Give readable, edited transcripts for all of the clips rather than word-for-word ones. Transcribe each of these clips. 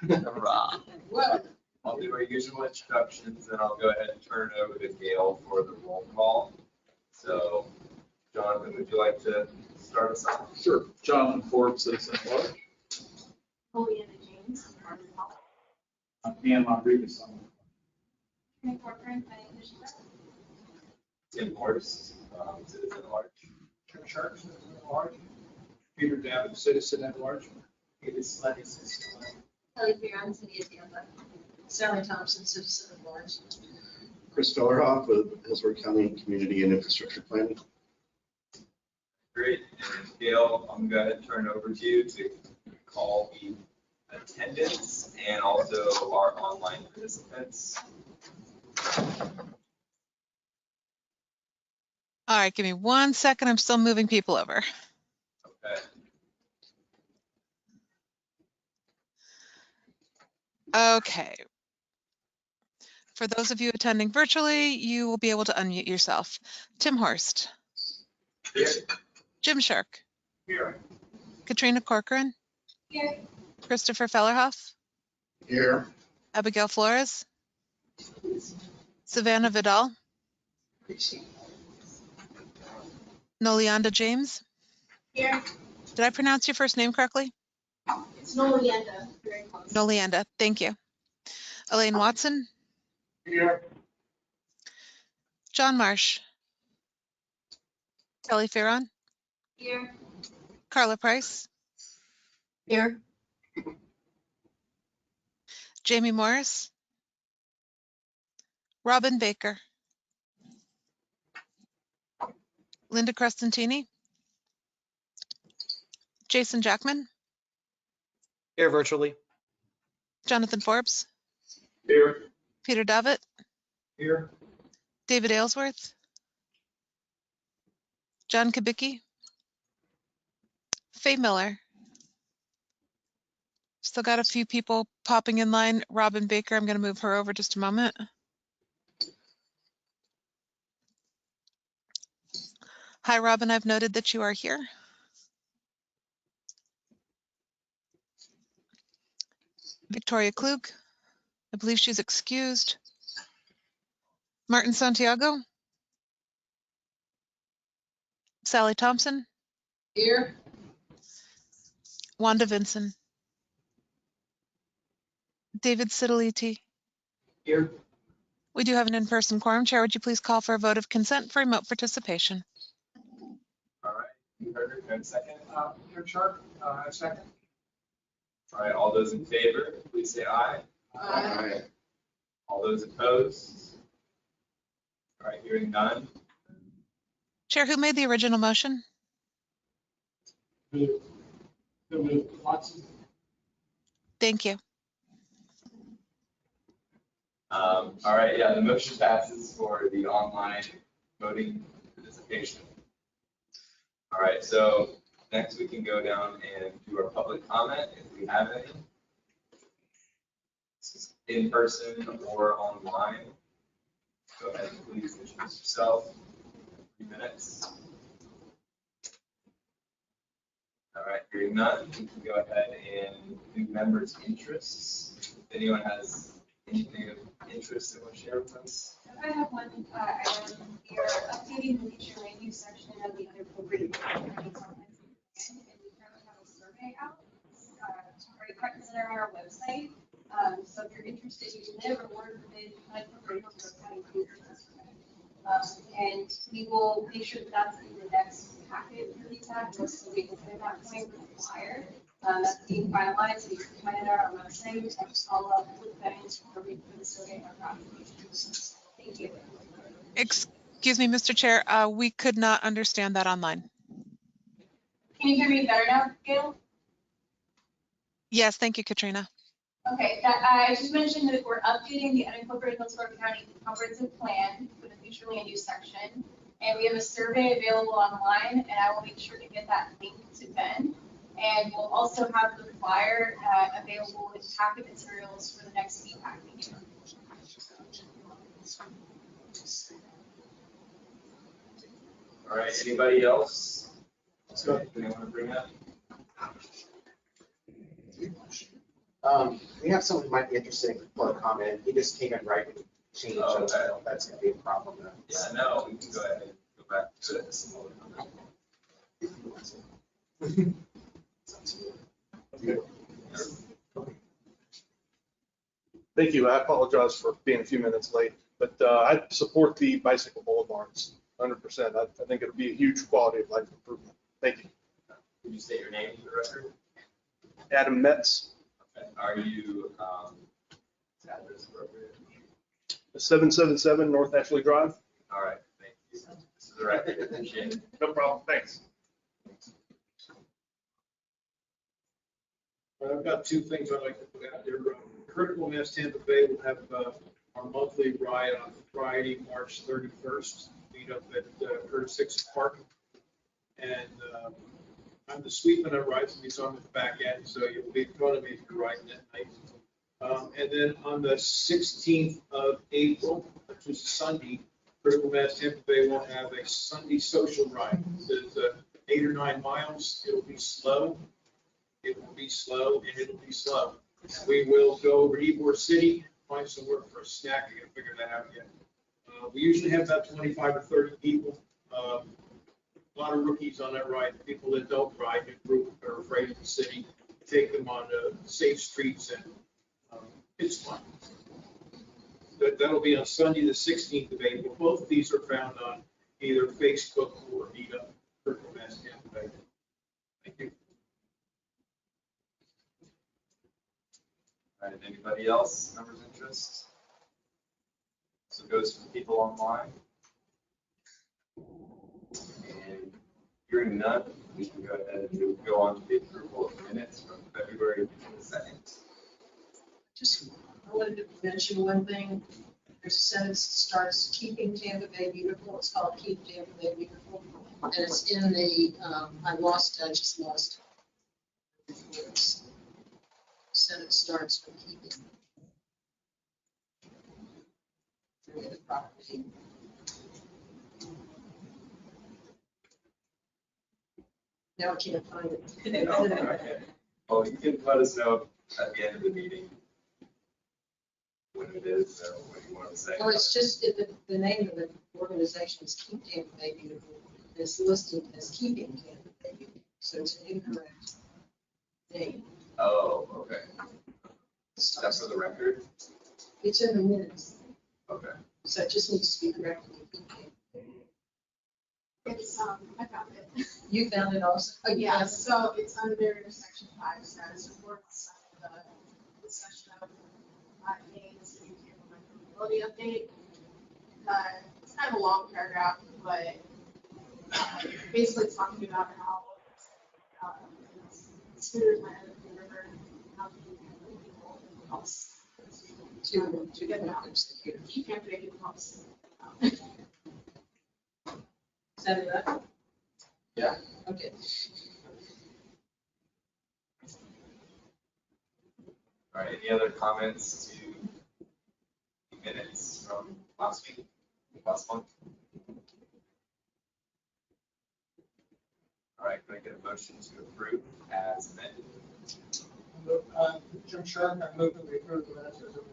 Hurrah. I'll do our usual introductions, and I'll go ahead and turn it over to Gail for the roll call. So, Jonathan, would you like to start us off? Sure. Jonathan Forbes, citizen at large. Juliana James. Dan Rodriguez. Tim Corcoran, planning commission. Tim Morris, citizen at large. Tim Sharp, citizen at large. Peter Davitt, citizen at large. David Sleddy, citizen at large. Kelly Fearon, city of Tampa. Sally Thompson, citizen at large. Chris Fellerhoff with Hillsborough County Community and Infrastructure Planning. Great. And Gail, I'm going to turn it over to you to call the attendance and also our online participants. All right, give me 1 second. I'm still moving people over. Okay. Okay. For those of you attending virtually, you will be able to unmute yourself. Tim Horst. Here. Jim Shirk. Here. Katrina Corcoran. Here. Christopher Fellerhoff. Here. Abigail Flores. Savannah Vidal. Nolianda James. Here. Did I pronounce your first name correctly? It's Nolianda. Very close. Nolianda, thank you. Elaine Watson. Here. John Marsh. Kelly Fearon. Here. Carla Price. Here. Jamie Morris. Robin Baker. Linda Crestantini. Jason Jackman. Here virtually. Jonathan Forbes. Here. Peter Davitt. Here. David Aylesworth. John Kubicki. Faye Miller. Still got a few people popping in line. Robin Baker, I'm going to move her over just a moment. Hi, Robin. I've noted that you are here. Victoria Klug. I believe she's excused. Martin Santiago. Sally Thompson. Here. Wanda Vinson. David Sidaliti. Here. We do have an in-person quorum. Chair, would you please call for a vote of consent for remote participation? All right. You heard her. Good second. Tim Sharp, second. All right. All those in favor, please say aye. Aye. All those opposed? All right. Hearing none. Chair, who made the original motion? Watson. Thank you. All right. Yeah, the motion passes for the online voting participation. All right. So next we can go down and do our public comment if we have any. This is in person or online. Go ahead and please introduce yourself. 3 minutes. All right, hearing none, we can go ahead and do members' interests. If anyone has anything of interest they want to share with us. I have one item here, updating the future land use section of the unincorporated communities on and we currently have a survey out, already presented on our website. So if you're interested, you can live or work within unincorporated county communities. And we will make sure that that's in the next packet for the tax, so we can put that point with the flyer. That's being finalized, so you can find it on our website, and follow up with that answer for the survey on our applications. Thank you. Excuse me, Mr. Chair, we could not understand that online. Can you hear me better now, Gail? Yes, thank you, Katrina. Okay, I just mentioned that we're updating the unincorporated Hillsborough County comprehensive plan for the future land use section. And we have a survey available online, and I will make sure to get that link to Ben. And we'll also have the flyer available with packet materials for the next feedback meeting. All right, anybody else? Anything you want to bring up? We have someone who might be interested in public comment. He just came in right and changed. Oh, it, so okay. That's gonna be a problem then. Yeah, no, we can go ahead and go back to this. Thank you. I apologize for being a few minutes late, but I support the bicycle boulevards 100%. I think it'll be a huge quality of life improvement. Thank you. Could you state your name for the record? Adam Metz, Okay. Are you, is address appropriate? 777 North Ashley Drive. All right, thank you. This is the record, appreciate it. No problem. Thanks. I've got two things I'd like to put out there. Critical Mass Tampa Bay will have our monthly ride on Friday, March 31st. Meet up at Curtis Six Park. And I'm the sweep on that ride, so he's on the back end, so you'll be in front of me if you're riding that night. And then on the 16th of April, which is Sunday, Critical Mass Tampa Bay will have a Sunday social ride. It's 8 or 9 miles. It'll be slow. It will be slow, and it'll be slow. We will go over to Ybor City, find somewhere for a snack. I gotta figure that out yet. We usually have about 25 or 30 people. A lot of rookies on that ride. People that don't ride, the group are afraid of the city. Take them on safe streets, and it's fun. That'll be on Sunday, the 16th of April. Both of these are found on either Facebook or Meetup, Critical Mass Tampa Bay. Thank you. All right, anybody else, members interest? So it goes to the people online. And hearing none, we can go ahead and go on to the approval of minutes from February 2nd. Just, I wanted to mention one thing. There's a sentence that starts, keeping Tampa Bay beautiful. It's called Keep Tampa Bay Beautiful. And it's in the, I just lost. Sentence starts with keeping. The property. Now I can't find it. Oh, okay. Well, you can let us know at the end of the meeting when it is, or what you want to say. No, it's just, the name of the organization is Keep Tampa Bay Beautiful. It's listed as Keeping Tampa Bay Beautiful, so it's an incorrect name. Oh, okay. That's for the record? It's in the minutes, Okay. so it just needs to be corrected. It's, I found it. You found it also? Oh, Yeah, so it's under section 5, status reports, the discussion of getting the city to mobility update. It's kind of a long paragraph, but basically talking about how scooters might end up in the river, how people else To get out. you can't make it else. Is that it? Yeah. Okay. All right, any other comments to the minutes from last week, last month? All right, can I get a motion to approve as amended? Jim Sharp, I move that we approve the minutes as amended.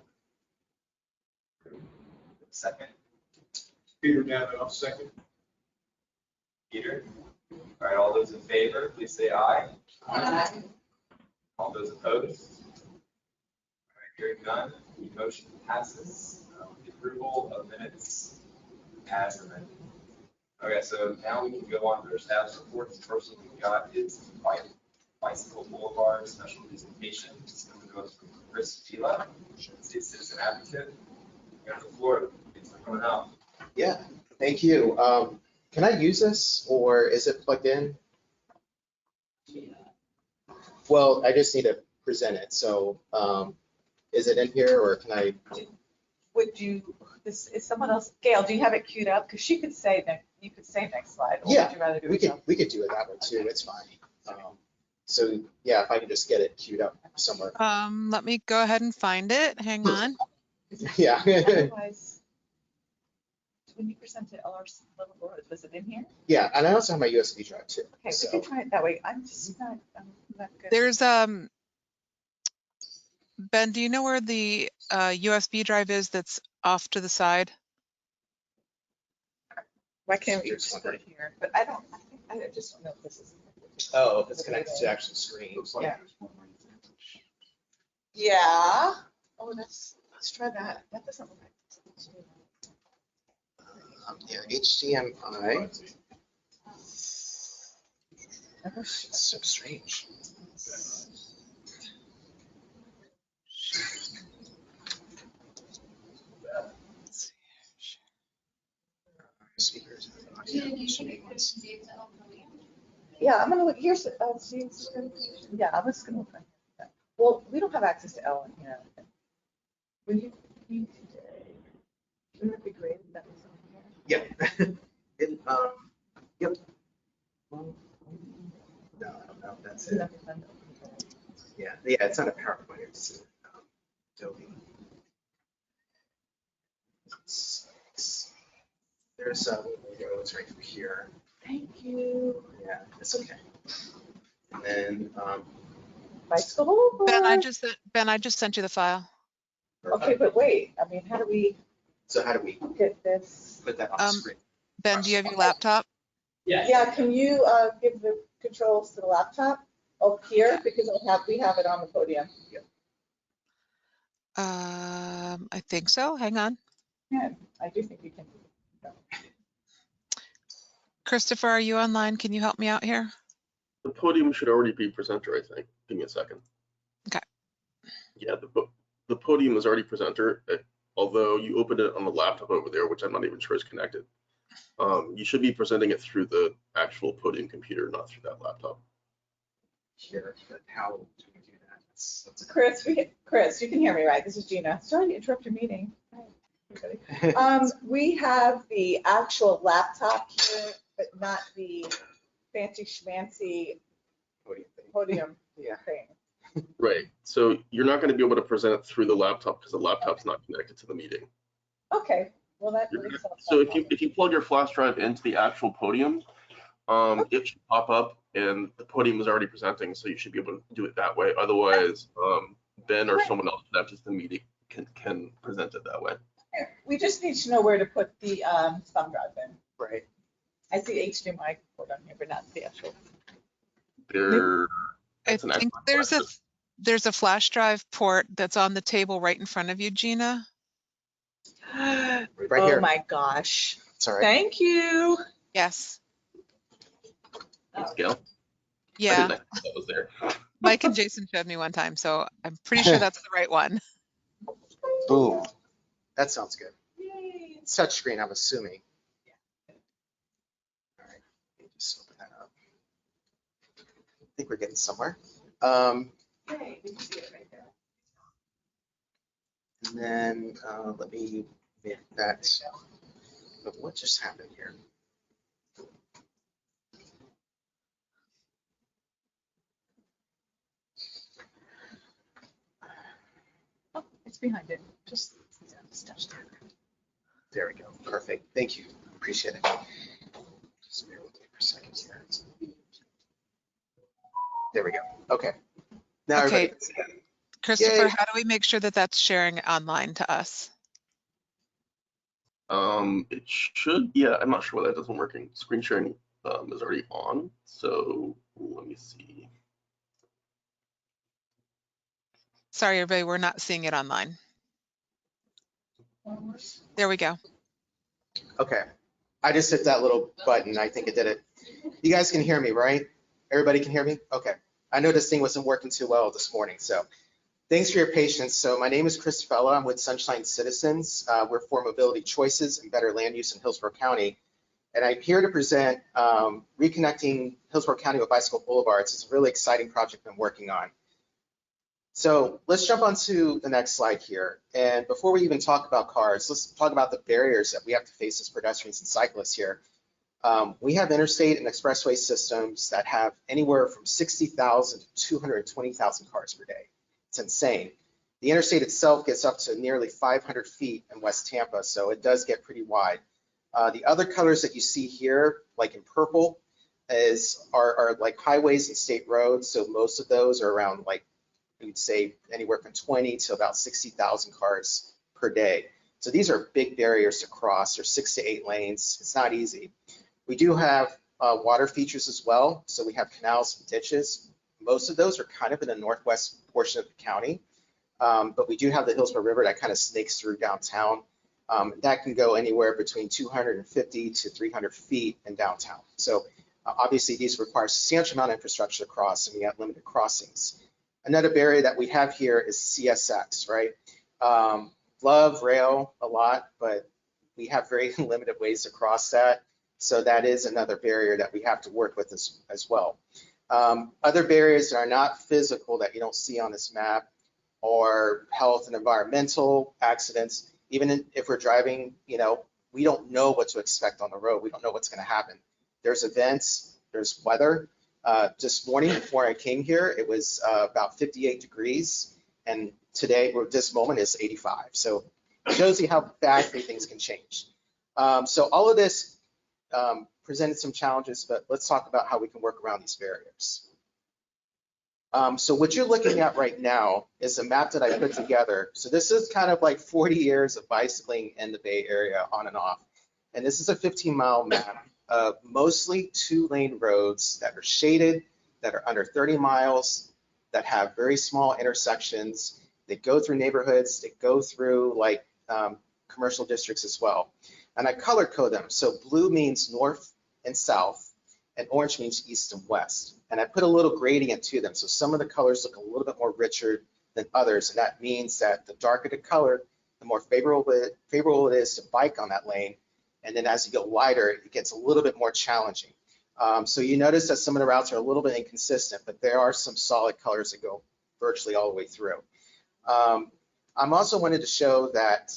Second, Peter Davidoff, second. Peter. All right, all those in favor, please say aye. All those opposed? All right, hearing none, the motion passes. The approval of minutes as amended. Okay, so now we can go on to our status reports. The first one we got is Bicycle Boulevard special presentation. It's going to go from Chris Vila, the citizen advocate. You got the floor. Thanks for coming out. Yeah, thank you. Can I use this or is it plugged in? Well, I just need to present it. So is it in here or can I? Would you, this is someone else, Gail, do you have it queued up? Because she could say that, you could say next slide. Or Yeah, would you rather do we it could, yourself? we could do it that way too. It's fine. So yeah, if I can just get it queued up somewhere. Let me go ahead and find it. Hang on. Yeah. Otherwise, when you present it, level board, was it in here? Yeah, and I also have my USB drive too. Okay, we So can try it that way. I'm just not, I'm not good. There's Ben, do you know where the USB drive is that's off to the side? Why can't we just put it here? But I don't, I just don't know if this is. Oh, if it's connected to the actual screen. Looks like Yeah. there's one right there. Yeah. Oh, let's try that. That doesn't look like. Yeah, HDMI. It's so strange. Speakers. Gina, do you think it could be to help me? Yeah, I'm gonna look, here's, see, yeah, I'm just gonna look. Well, we don't have access to Ellen here. When you came today, wouldn't it be great if that was on here? Yep. Yep. No, I don't know if that's it. Yeah, it's not a PowerPoint, it's Adobe. There's it's right here. Thank you. Yeah, it's okay. And then, Bicycle. Ben, I just sent you the file. Okay, but wait, I mean, how do we so how do we get this? put that on the Um, screen? Ben, do you have your laptop? Yeah, can you give the controls to the laptop up here, because we have it on the podium. I think so. Hang on. Yeah, I do think we can. Christopher, are you online? Can you help me out here? The podium should already be presenter, I think. Give me a second. Okay. Yeah, the podium is already presenter, although you opened it on the laptop over there, which I'm not even sure is connected. You should be presenting it through the actual podium computer, not through that laptop. Here, but how do we do that? That's Chris, you can hear me, right? This is Gina. Sorry to interrupt your meeting. We have the actual laptop here, but not the fancy schmancy What do you think? podium Yeah. thing. Right. So you're not going to be able to present it through the laptop because the laptop's not connected to the meeting. Okay, well, that You're really gonna- solves So that if you plug your flash drive into the actual podium, it should pop up and the podium is already presenting, so you should be able to do it that way. Otherwise, Ben or someone else connected to the meeting can present it that way. problem. We just need to know where to put the thumb drive in. Right. I see HDMI port on here, but not the actual. I That's an think excellent there's a flash drive port that's on the table right in front of you, Gina. Right Oh here. my gosh. It's all right. Thank you. Yes. Thanks, Gail. I Yeah. didn't know that was there. Mike and Jason showed me one time, so I'm pretty sure that's the right one. Boom. That sounds good. Yay. It's touch screen, I'm assuming. All right, let me just open that up. I think we're getting somewhere. Yay, we can see it right there. And then let me make that. What just happened here? Oh, it's behind it. Just touch there. There we go. Perfect. Thank you. Appreciate it. Just bear with me for a second here. There we go. Okay. Now Okay. everybody can see it. Christopher, Yay. how do we make sure that that's sharing online to us? It should, yeah, I'm not sure why that doesn't working. Screen sharing is already on, so let me see. Sorry, everybody, we're not seeing it online. There we go. Okay. I just hit that little button. I think it did it. You guys can hear me, right? Everybody can hear me? Okay. I know this thing wasn't working too well this morning, so thanks for your patience. So my name is Chris Fella. I'm with Sunshine Citizens. We're for mobility choices and better land use in Hillsborough County. And I'm here to present reconnecting Hillsborough County with bicycle boulevards. It's a really exciting project I'm working on. So let's jump onto the next slide here. And before we even talk about cars, let's talk about the barriers that we have to face as pedestrians and cyclists here. We have interstate and expressway systems that have anywhere from 60,000 to 220,000 cars per day. It's insane. The interstate itself gets up to nearly 500 feet in West Tampa, so it does get pretty wide. The other colors that you see here, like in purple, are like highways and state roads. So most of those are around like we'd say anywhere from 20 to about 60,000 cars per day. So these are big barriers to cross. There's 6 to 8 lanes. It's not easy. We do have water features as well. So we have canals and ditches. Most of those are kind of in the northwest portion of the county. But we do have the Hillsborough River that kind of snakes through downtown. That can go anywhere between 250 to 300 feet in downtown. So obviously these require a substantial amount of infrastructure to cross, and we have limited crossings. Another barrier that we have here is CSX, right? Love rail a lot, but we have very limited ways to cross that. So that is another barrier that we have to work with as well. Other barriers that are not physical that you don't see on this map are health and environmental accidents. Even if we're driving, you know, we don't know what to expect on the road. We don't know what's going to happen. There's events, there's weather. This morning before I came here, it was about 58 degrees. And today, or this moment, is 85. So it shows you how fast things can change. So all of this presented some challenges, but let's talk about how we can work around these barriers. So what you're looking at right now is a map that I put together. So this is kind of like 40 years of bicycling in the Bay Area on and off. And this is a 15-mile map of mostly 2-lane roads that are shaded, that are under 30 miles, that have very small intersections. They go through neighborhoods, they go through like commercial districts as well. And I color code them. So blue means north and south, and orange means east and west. And I put a little gradient to them. So some of the colors look a little bit more richer than others. And that means that the darker the color, the more favorable it is to bike on that lane. And then as you go wider, it gets a little bit more challenging. So you notice that some of the routes are a little bit inconsistent, but there are some solid colors that go virtually all the way through. I'm also wanted to show that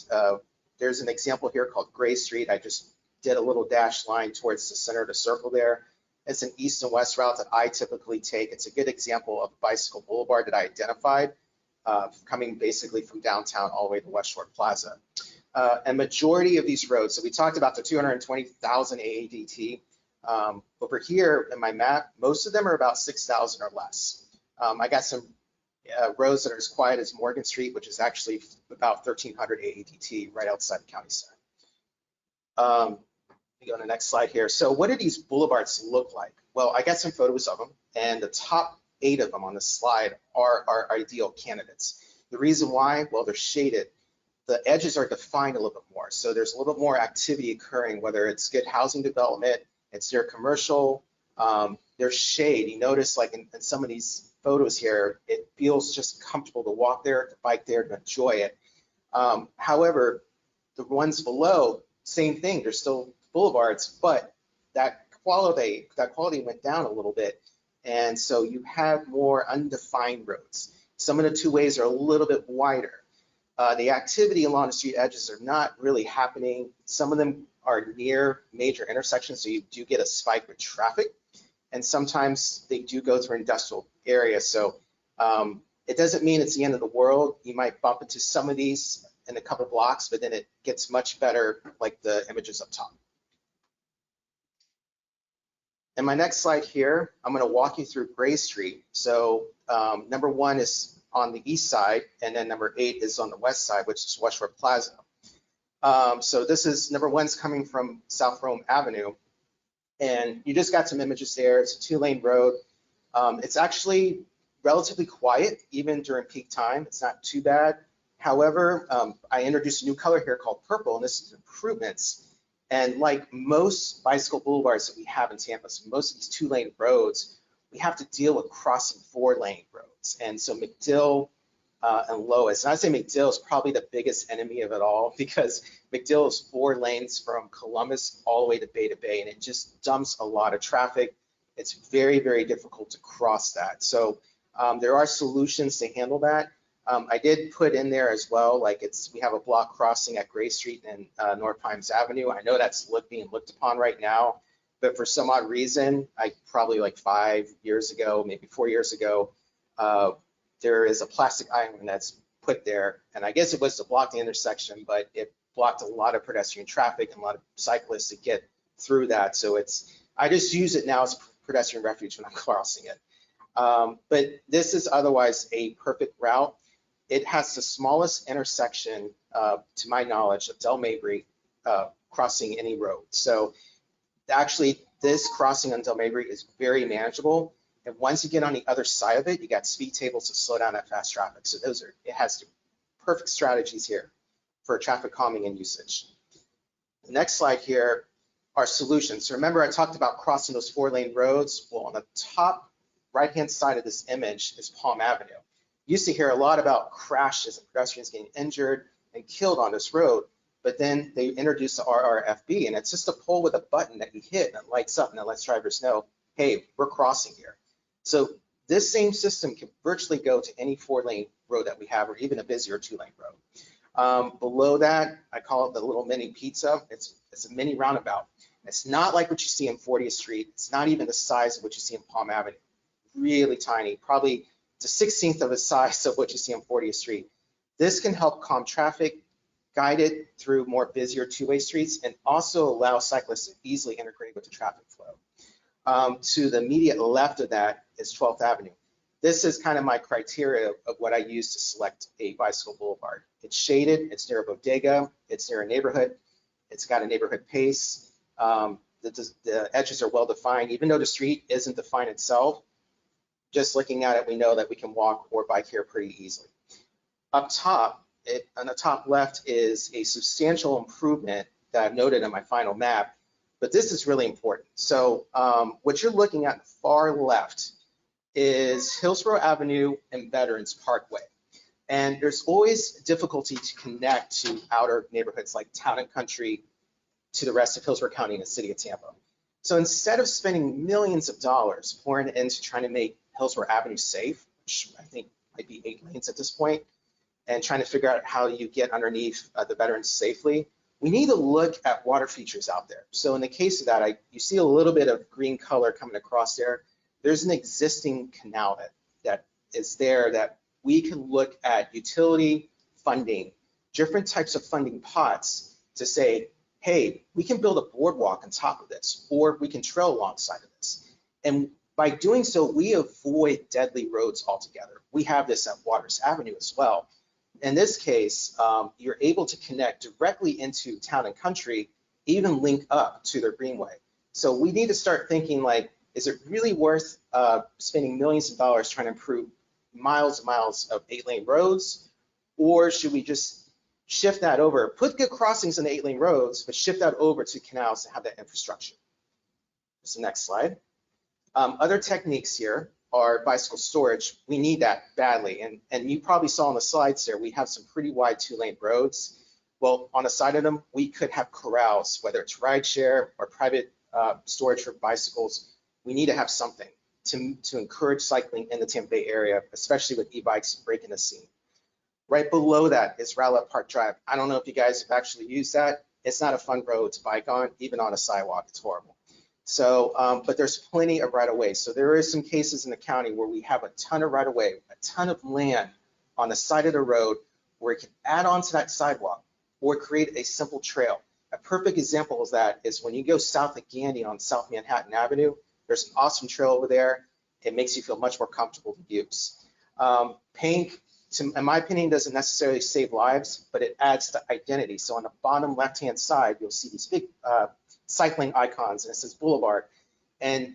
there's an example here called Gray Street. I just did a little dashed line towards the center of the circle there. It's an east and west route that I typically take. It's a good example of a bicycle boulevard that I identified, coming basically from downtown all the way to West Shore Plaza. And majority of these roads, so we talked about the 220,000 AADT. Over here in my map, most of them are about 6,000 or less. I got some roads that are as quiet as Morgan Street, which is actually about 1,300 AADT right outside the county center. Go on the next slide here. So what do these boulevards look like? Well, I got some photos of them, and the top 8 of them on this slide are our ideal candidates. The reason why, well, they're shaded. The edges are defined a little bit more. So there's a little bit more activity occurring, whether it's good housing development, it's near commercial, there's shade. You notice like in some of these photos here, it feels just comfortable to walk there, to bike there, to enjoy it. However, the ones below, same thing, they're still boulevards, but that quality went down a little bit. And so you have more undefined roads. Some of the 2 ways are a little bit wider. The activity along the street edges are not really happening. Some of them are near major intersections, so you do get a spike with traffic. And sometimes they do go through industrial areas. So it doesn't mean it's the end of the world. You might bump into some of these in a couple blocks, but then it gets much better, like the images up top. In my next slide here, I'm going to walk you through Gray Street. So number 1 is on the east side, and then number 8 is on the west side, which is West Shore Plaza. So this is number 1's coming from South Rome Avenue, and you just got some images there. It's a 2-lane road. It's actually relatively quiet, even during peak time. It's not too bad. However, I introduced a new color here called purple, and this is improvements. And like most bicycle boulevards that we have in Tampa, so most of these 2-lane roads, we have to deal with crossing 4-lane roads. And so McDill and Lois, and I say McDill is probably the biggest enemy of it all, because McDill is 4 lanes from Columbus all the way to Bay, and it just dumps a lot of traffic. It's very, very difficult to cross that. So there are solutions to handle that. I did put in there as well, like we have a block crossing at Gray Street and North Pines Avenue. I know that's being looked upon right now, but for some odd reason, probably like 5 years ago, maybe 4 years ago, there is a plastic island that's put there, and I guess it was to block the intersection, but it blocked a lot of pedestrian traffic and a lot of cyclists to get through that. So I just use it now as pedestrian refuge when I'm crossing it. But this is otherwise a perfect route. It has the smallest intersection, to my knowledge, of Del Mabry crossing any road. So actually, this crossing on Del Mabry is very manageable. And once you get on the other side of it, you got speed tables to slow down that fast traffic. So it has perfect strategies here for traffic calming and usage. The next slide here are solutions. So remember, I talked about crossing those 4-lane roads. Well, on the top right-hand side of this image is Palm Avenue. You used to hear a lot about crashes and pedestrians getting injured and killed on this road, but then they introduced the RRFB, and it's just a pole with a button that you hit and it lights up and it lets drivers know, hey, we're crossing here. So this same system can virtually go to any 4-lane road that we have, or even a busier 2-lane road. Below that, I call it the little mini pizza. It's a mini roundabout. It's not like what you see in 40th Street. It's not even the size of what you see in Palm Avenue. Really tiny, probably the 16th of the size of what you see on 40th Street. This can help calm traffic, guide it through more busier 2-way streets, and also allow cyclists to easily integrate with the traffic flow. To the immediate left of that is 12th Avenue. This is kind of my criteria of what I use to select a bicycle boulevard. It's shaded, it's near a bodega, it's near a neighborhood, it's got a neighborhood pace. The edges are well defined, even though the street isn't defined itself. Just looking at it, we know that we can walk or bike here pretty easily. Up top, on the top left is a substantial improvement that I've noted in my final map, but this is really important. So what you're looking at in the far left is Hillsborough Avenue and Veterans Parkway. And there's always difficulty to connect to outer neighborhoods like Town and Country to the rest of Hillsborough County and the city of Tampa. So instead of spending millions of dollars pouring into trying to make Hillsborough Avenue safe, which I think might be 8 lanes at this point, and trying to figure out how you get underneath the veterans safely, we need to look at water features out there. So in the case of that, you see a little bit of green color coming across there. There's an existing canal that is there that we can look at utility funding, different types of funding pots to say, hey, we can build a boardwalk on top of this, or we can trail alongside of this. And by doing so, we avoid deadly roads altogether. We have this at Waters Avenue as well. In this case, you're able to connect directly into Town and Country, even link up to their greenway. So we need to start thinking like, is it really worth spending millions of dollars trying to improve miles and miles of 8-lane roads? Or should we just shift that over, put good crossings in the 8-lane roads, but shift that over to canals to have that infrastructure? That's the next slide. Other techniques here are bicycle storage. We need that badly. And you probably saw on the slides there, we have some pretty wide 2-lane roads. Well, on the side of them, we could have corrals, whether it's rideshare or private storage for bicycles. We need to have something to encourage cycling in the Tampa Bay area, especially with e-bikes breaking the scene. Right below that is Rowlett Park Drive. I don't know if you guys have actually used that. It's not a fun road to bike on, even on a sidewalk, it's horrible. So, but there's plenty of right-of-way. So there is some cases in the county where we have a ton of right-of-way, a ton of land on the side of the road where it can add on to that sidewalk or create a simple trail. A perfect example of that is when you go south of Gandy on South Manhattan Avenue, there's an awesome trail over there. It makes you feel much more comfortable to use. Paying, in my opinion, doesn't necessarily save lives, but it adds to identity. So on the bottom left-hand side, you'll see these big cycling icons, and it says Boulevard. And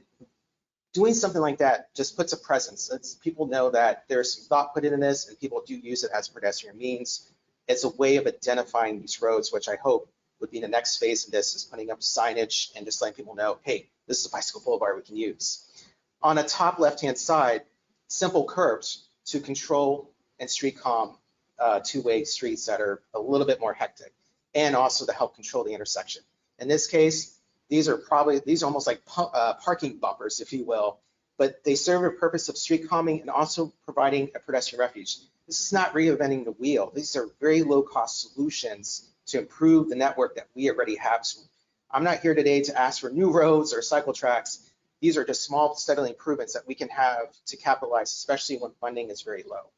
doing something like that just puts a presence. People know that there's some thought put into this, and people do use it as pedestrian means. It's a way of identifying these roads, which I hope would be the next phase of this, is putting up signage and just letting people know, hey, this is a bicycle boulevard we can use. On the top left-hand side, simple curbs to control and street calm 2-way streets that are a little bit more hectic, and also to help control the intersection. In this case, these are almost like parking bumpers, if you will, but they serve a purpose of street calming and also providing a pedestrian refuge. This is not reinventing the wheel. These are very low-cost solutions to improve the network that we already have. So I'm not here today to ask for new roads or cycle tracks. These are just small, steady improvements that we can have to capitalize, especially when funding is very low.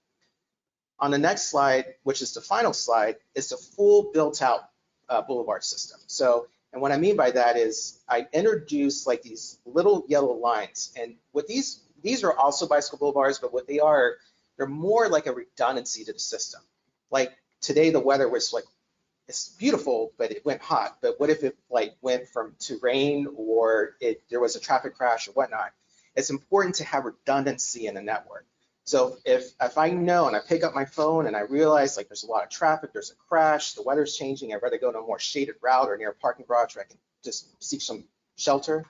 On the next slide, which is the final slide, is the full built-out boulevard system. So, and what I mean by that is I introduced like these little yellow lines, and what these these are also bicycle boulevards, but what they are, they're more like a redundancy to the system. Like today, the weather was like, it's beautiful, but it went hot. But what if it like went to rain, or there was a traffic crash or whatnot? It's important to have redundancy in the network. So if I know and I pick up my phone and I realize like there's a lot of traffic, there's a crash, the weather's changing, I'd rather go to a more shaded route or near a parking garage where I can just seek some shelter.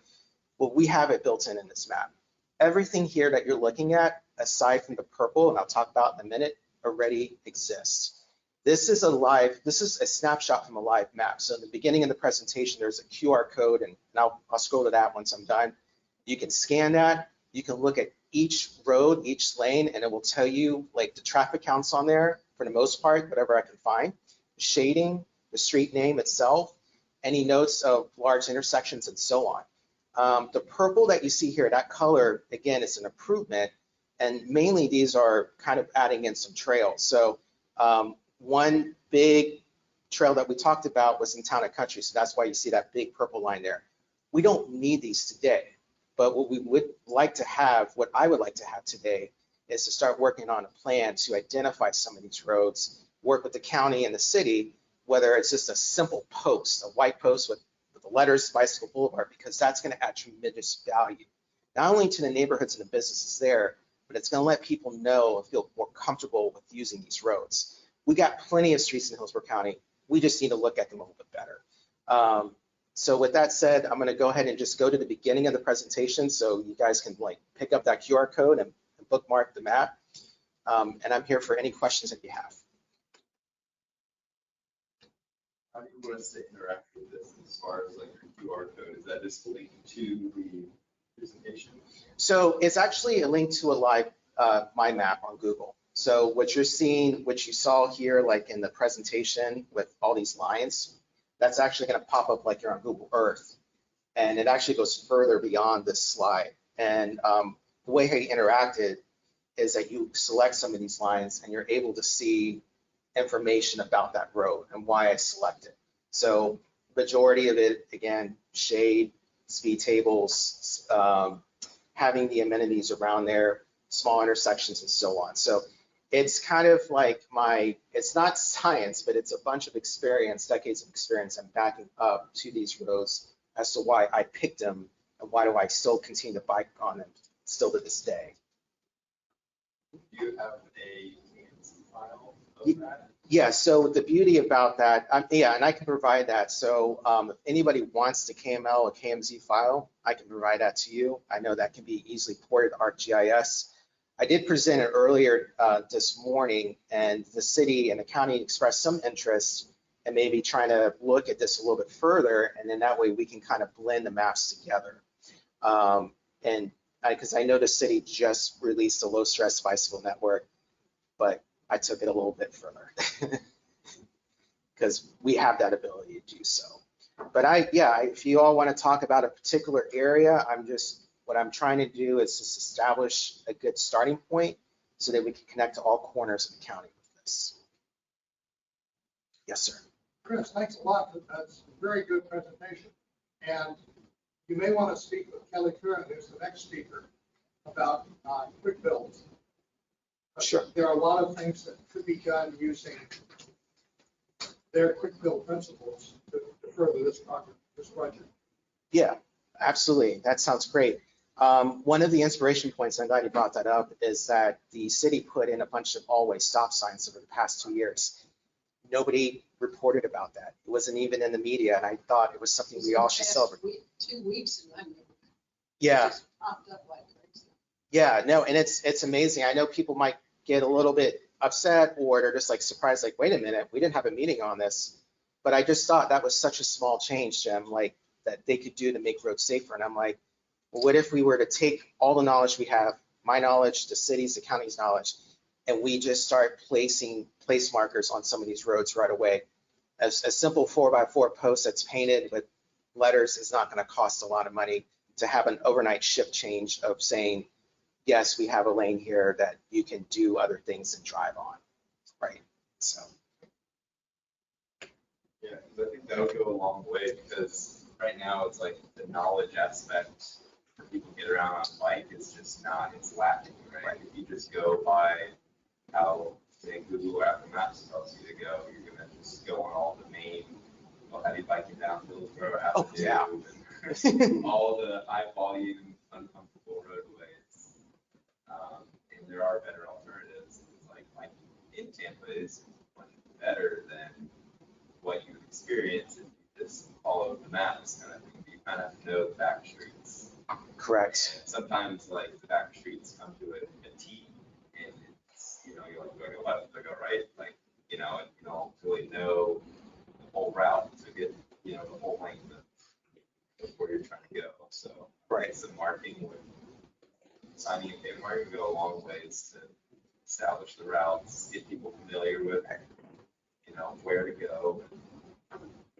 Well, we have it built in this map. Everything here that you're looking at, aside from the purple, and I'll talk about in a minute, already exists. This is a snapshot from a live map. So in the beginning of the presentation, there's a QR code, and I'll scroll to that once I'm done. You can scan that. You can look at each road, each lane, and it will tell you like the traffic counts on there for the most part, whatever I can find, the shading, the street name itself, any notes of large intersections, and so on. The purple that you see here, that color, again, is an improvement, and mainly these are kind of adding in some trails. So one big trail that we talked about was in Town and Country, so that's why you see that big purple line there. We don't need these today, but what we would like to have, what I would like to have today, is to start working on a plan to identify some of these roads, work with the county and the city, whether it's just a simple post, a white post with the letters Bicycle Boulevard, because that's going to add tremendous value, not only to the neighborhoods and the businesses there, but it's going to let people know and feel more comfortable with using these roads. We got plenty of streets in Hillsborough County. We just need to look at them a little bit better. So with that said, I'm going to go ahead and just go to the beginning of the presentation so you guys can like pick up that QR code and bookmark the map. And I'm here for any questions that you have. How do you want us to interact with this as far as like your QR code? Is that just linked to the presentation? So it's actually a link to a live My Map on Google. So what you're seeing, what you saw here, like in the presentation with all these lines, that's actually going to pop up like you're on Google Earth. And it actually goes further beyond this slide. And the way he interacted is that you select some of these lines and you're able to see information about that road and why I selected. So majority of it, again, shade, speed tables, having the amenities around there, small intersections, and so on. So it's kind of like it's not science, but it's a bunch of experience, decades of experience I'm backing up to these roads as to why I picked them and why do I still continue to bike on them still to this day. Do you have a file of that? Yeah, so the beauty about that, yeah, and I can provide that. So if anybody wants the KML or KMZ file, I can provide that to you. I know that can be easily ported to ArcGIS. I did present it earlier this morning, and the city and the county expressed some interest in maybe trying to look at this a little bit further, and then that way we can kind of blend the maps together. And because I know the city just released a low stress bicycle network, but I took it a little bit further because we have that ability to do so. But if you all want to talk about a particular area, what I'm trying to do is just establish a good starting point so that we can connect to all corners of the county with this. Yes, sir. Chris, thanks a lot. That's a very good presentation. And you may want to speak with Kelly Curran, who's the next speaker, about quick builds. Sure. There are a lot of things that could be done using their quick build principles to further this project. Yeah, absolutely. That sounds great. One of the inspiration points, I'm glad you brought that up, is that the city put in a bunch of all-way stop signs over the past 2 years. Nobody reported about that. It wasn't even in the media, and I thought it was something we all should celebrate. 2 weeks, and I never. Yeah. It just popped up like crazy. Yeah, no, and it's amazing. I know people might get a little bit upset or they're just like surprised, like, wait a minute, we didn't have a meeting on this. But I just thought that was such a small change, Jim, like that they could do to make roads safer. And I'm like, well, what if we were to take all the knowledge we have, my knowledge, the city's, the county's knowledge, and we just start placing place markers on some of these roads right away. A simple 4x4 post that's painted with letters is not going to cost a lot of money. To have an overnight shift change of saying, yes, we have a lane here that you can do other things and drive on, right? So. Yeah, because I think that'll go a long way, because right now it's like the knowledge aspect for people to get around on a bike, it's just not, it's lacking, right? If you just go by how, say, Google or Apple Maps tells you to go, you're gonna just go on all the main, well, have you biking down Hillsborough Avenue? Oh, yeah. And all the high volume, uncomfortable roadways. And there are better alternatives, like in Tampa is better than what you experience if you just follow the maps kind of thing. You kind of have to know the back streets. Correct. And sometimes like the back streets come to a T and it's, you know, you're like, do I go left, do I go right? Like, you know, and you don't really know the whole route to get, you know, the whole length of where you're trying to go. So Right. some marking with signing a pavement marking go a long ways to establish the routes, get people familiar with, you know, where to go.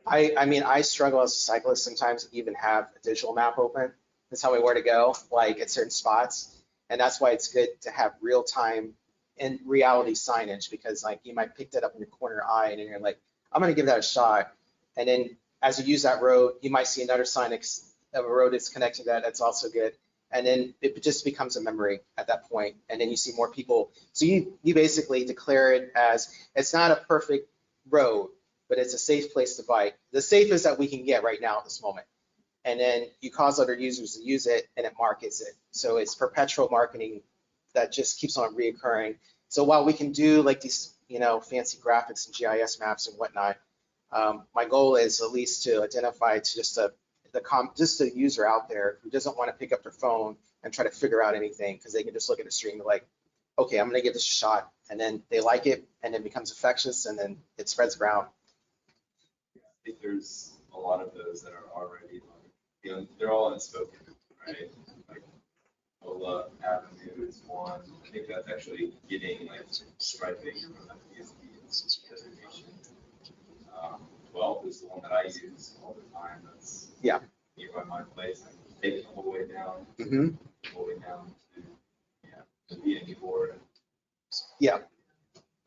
I mean, I struggle as a cyclist sometimes to even have a digital map open to tell me where to go, like at certain spots. And that's why it's good to have real time and reality signage, because like you might pick that up in your corner eye and you're like, I'm gonna give that a shot. And then as you use that road, you might see another sign of a road that's connected to that, that's also good. And then it just becomes a memory at that point. And then you see more people. So you basically declare it as, it's not a perfect road, but it's a safe place to bike. The safest that we can get right now at this moment. And then you cause other users to use it and it markets it. So it's perpetual marketing that just keeps on reoccurring. So while we can do like these, you know, fancy graphics and GIS maps and whatnot, my goal is at least to identify to just a user out there who doesn't want to pick up their phone and try to figure out anything, because they can just look at the stream and like, okay, I'm going to give this a shot, and then they like it, and then it becomes infectious, and then it spreads around. I think there's a lot of those that are already, you know, they're all unspoken, right? Like Ola Avenue is one. I think that's actually getting like striping from the PSP designation. 12 is the one that I use all the time. That's nearby my place. I can take it all the way down, all the way down to the B&E board. Yeah.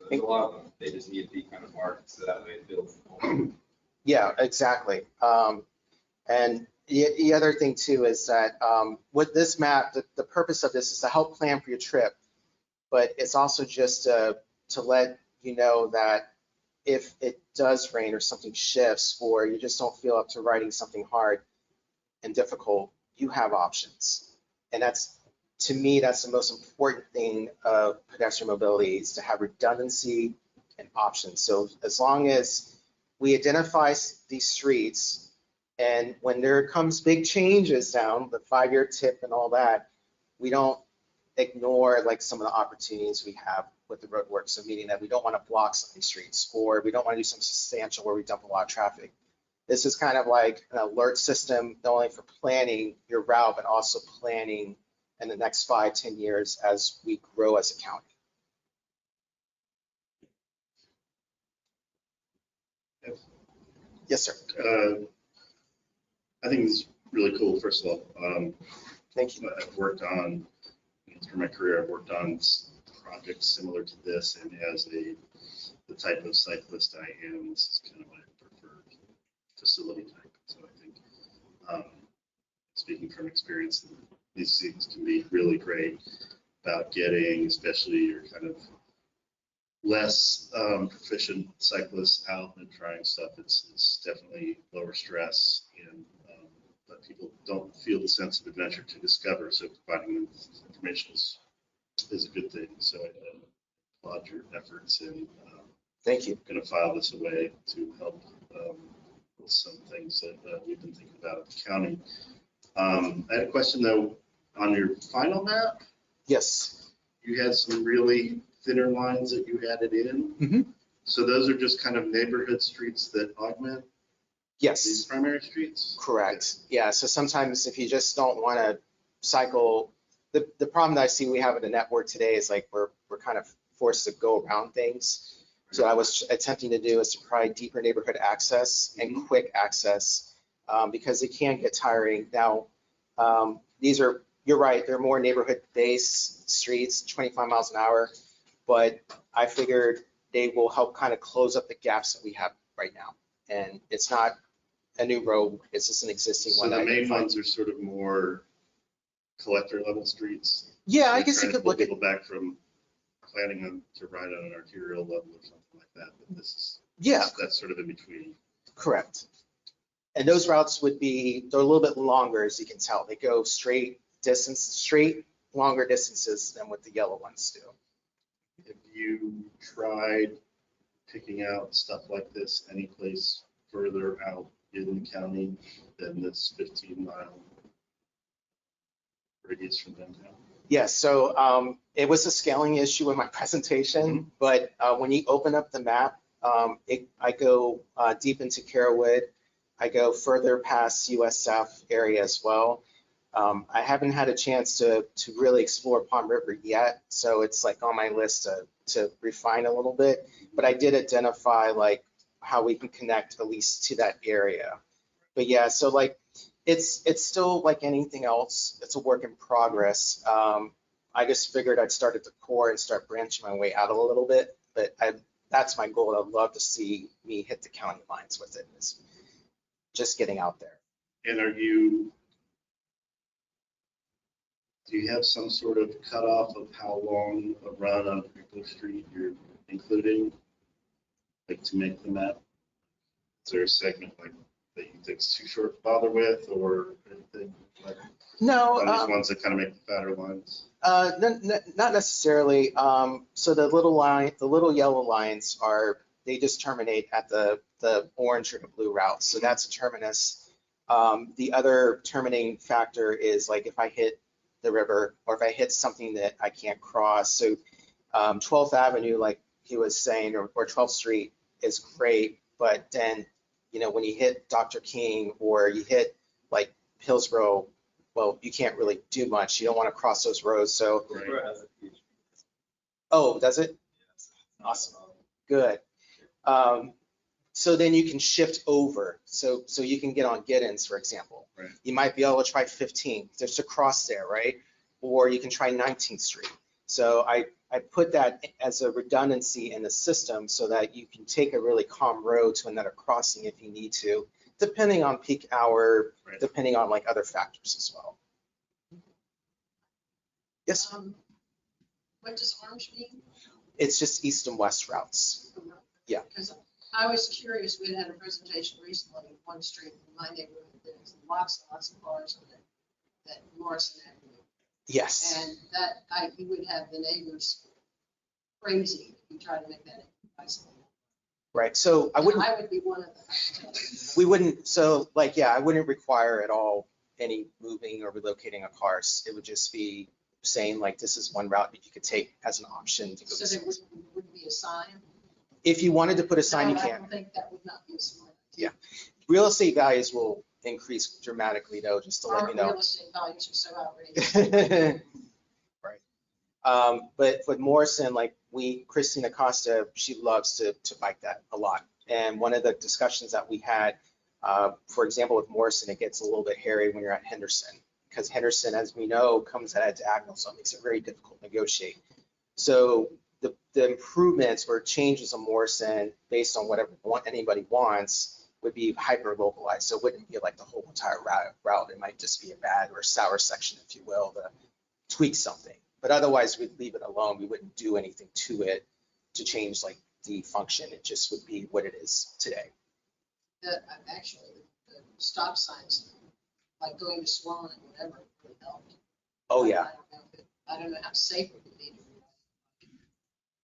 There's a lot of them. They just need to be kind of marked so that way it feels. Yeah, exactly. And the other thing too is that with this map, the purpose of this is to help plan for your trip, but it's also just to let you know that if it does rain or something shifts, or you just don't feel up to riding something hard and difficult, you have options. And that's, to me, that's the most important thing of pedestrian mobility, is to have redundancy and options. So as long as we identify these streets, and when there comes big changes down, the 5-year tip and all that, we don't ignore like some of the opportunities we have with the road work. So meaning that we don't want to block some of these streets, or we don't want to do something substantial where we dump a lot of traffic. This is kind of like an alert system, not only for planning your route, but also planning in the next 5-10 years as we grow as a county. Yes, sir. I think it's really cool, first of all. Thank you. I've worked on, through my career, I've worked on projects similar to this, and as the type of cyclist I am, this is kind of my preferred facility type. So I think, speaking from experience, these things can be really great about getting, especially your kind of less proficient cyclists out and trying stuff. It's definitely lower stress, and but people don't feel the sense of adventure to discover. So providing them information is a good thing. So I applaud your efforts, and thank you. Going to file this away to help with some things that we've been thinking about at the county. I had a question though on your final map. Yes. You had some really thinner lines that you added in. So those are just kind of neighborhood streets that augment these primary streets? Correct. Yeah, so sometimes if you just don't want to cycle, the problem that I see we have in the network today is like we're kind of forced to go around things. So I was attempting to do is to provide deeper neighborhood access and quick access, because it can get tiring. Now, these are, you're right, they're more neighborhood-based streets, 25 miles an hour, but I figured they will help kind of close up the gaps that we have right now. And it's not a new road, it's just an existing one. So the main ones are sort of more collector level streets. Yeah, I We're guess you trying to could pull look at, people back from planning them to ride on an arterial level or something like that, but this is, yeah, that's sort of in between. correct. And those routes would be, they're a little bit longer, as you can tell. They go straight longer distances than what the yellow ones do. Have you tried picking out stuff like this any place further out in the county than this 15-mile radius from downtown? Yes, so it was a scaling issue in my presentation, but when you open up the map, I go deep into Carrollwood. I go further past USF area as well. I haven't had a chance to really explore Palm River yet, so it's like on my list to refine a little bit. But I did identify like how we can connect at least to that area. But yeah, so like it's still like anything else. It's a work in progress. I just figured I'd start at the core and start branching my way out a little bit. But that's my goal. I'd love to see me hit the county lines with it. Is just getting out there. And do you have some sort of cutoff of how long a run on Franklin Street you're including, like to make the map? Is there a segment like that you think is too short to bother with, or anything like No, on these ones that kind of make the fatter lines? not necessarily. So the little yellow lines they just terminate at the orange or the blue route. So that's a terminus. The other terminating factor is like if I hit the river or if I hit something that I can't cross. So 12th Avenue, like he was saying, or 12th Street is great, but then, you know, when you hit Dr. King or you hit like Hillsborough, well, you can't really do much. You don't want to cross those roads. So, oh, does it? Awesome. Good. So then you can shift over. So you can get on Giddens, for example. Right. You might be able to try 15. There's a cross there, right? Or you can try 19th Street. So I put that as a redundancy in the system so that you can take a really calm road to another crossing if you need to, depending on peak hour, Right. depending on like other factors as well. Yes, What does orange mean? it's just east and west routes. Yeah. Because I was curious, we had a presentation recently of one street in my neighborhood, there's lots and lots of cars on it, that Morrison Avenue. Yes. And that, you would have the neighbors crazy if you tried to make that a bicycle. Right. So I And wouldn't. I would be one of them. We wouldn't, so like, yeah, I wouldn't require at all any moving or relocating of cars. It would just be saying like, this is one route that you could take as an option to go. So there wouldn't be a sign? If you wanted to put a sign, you No, I can. don't think that would not be a smart. Yeah. Real estate values will increase dramatically though, just to let Our you know. real estate values are so outrageous. Right. But with Morrison, like Christina Costa, she loves to bike that a lot. And one of the discussions that we had, for example, with Morrison, it gets a little bit hairy when you're at Henderson, because Henderson, as we know, comes at a diagonal, so it makes it very difficult to negotiate. So the improvements or changes on Morrison, based on whatever anybody wants, would be hyper localized. So it wouldn't be like the whole entire route. It might just be a bad or sour section, if you will, to tweak something. But otherwise, we'd leave it alone. We wouldn't do anything to it to change like the function. It just would be what it is today. Actually, the stop signs, like going to Swan and whatever, really helped. Oh, yeah. I don't know how safe it would be.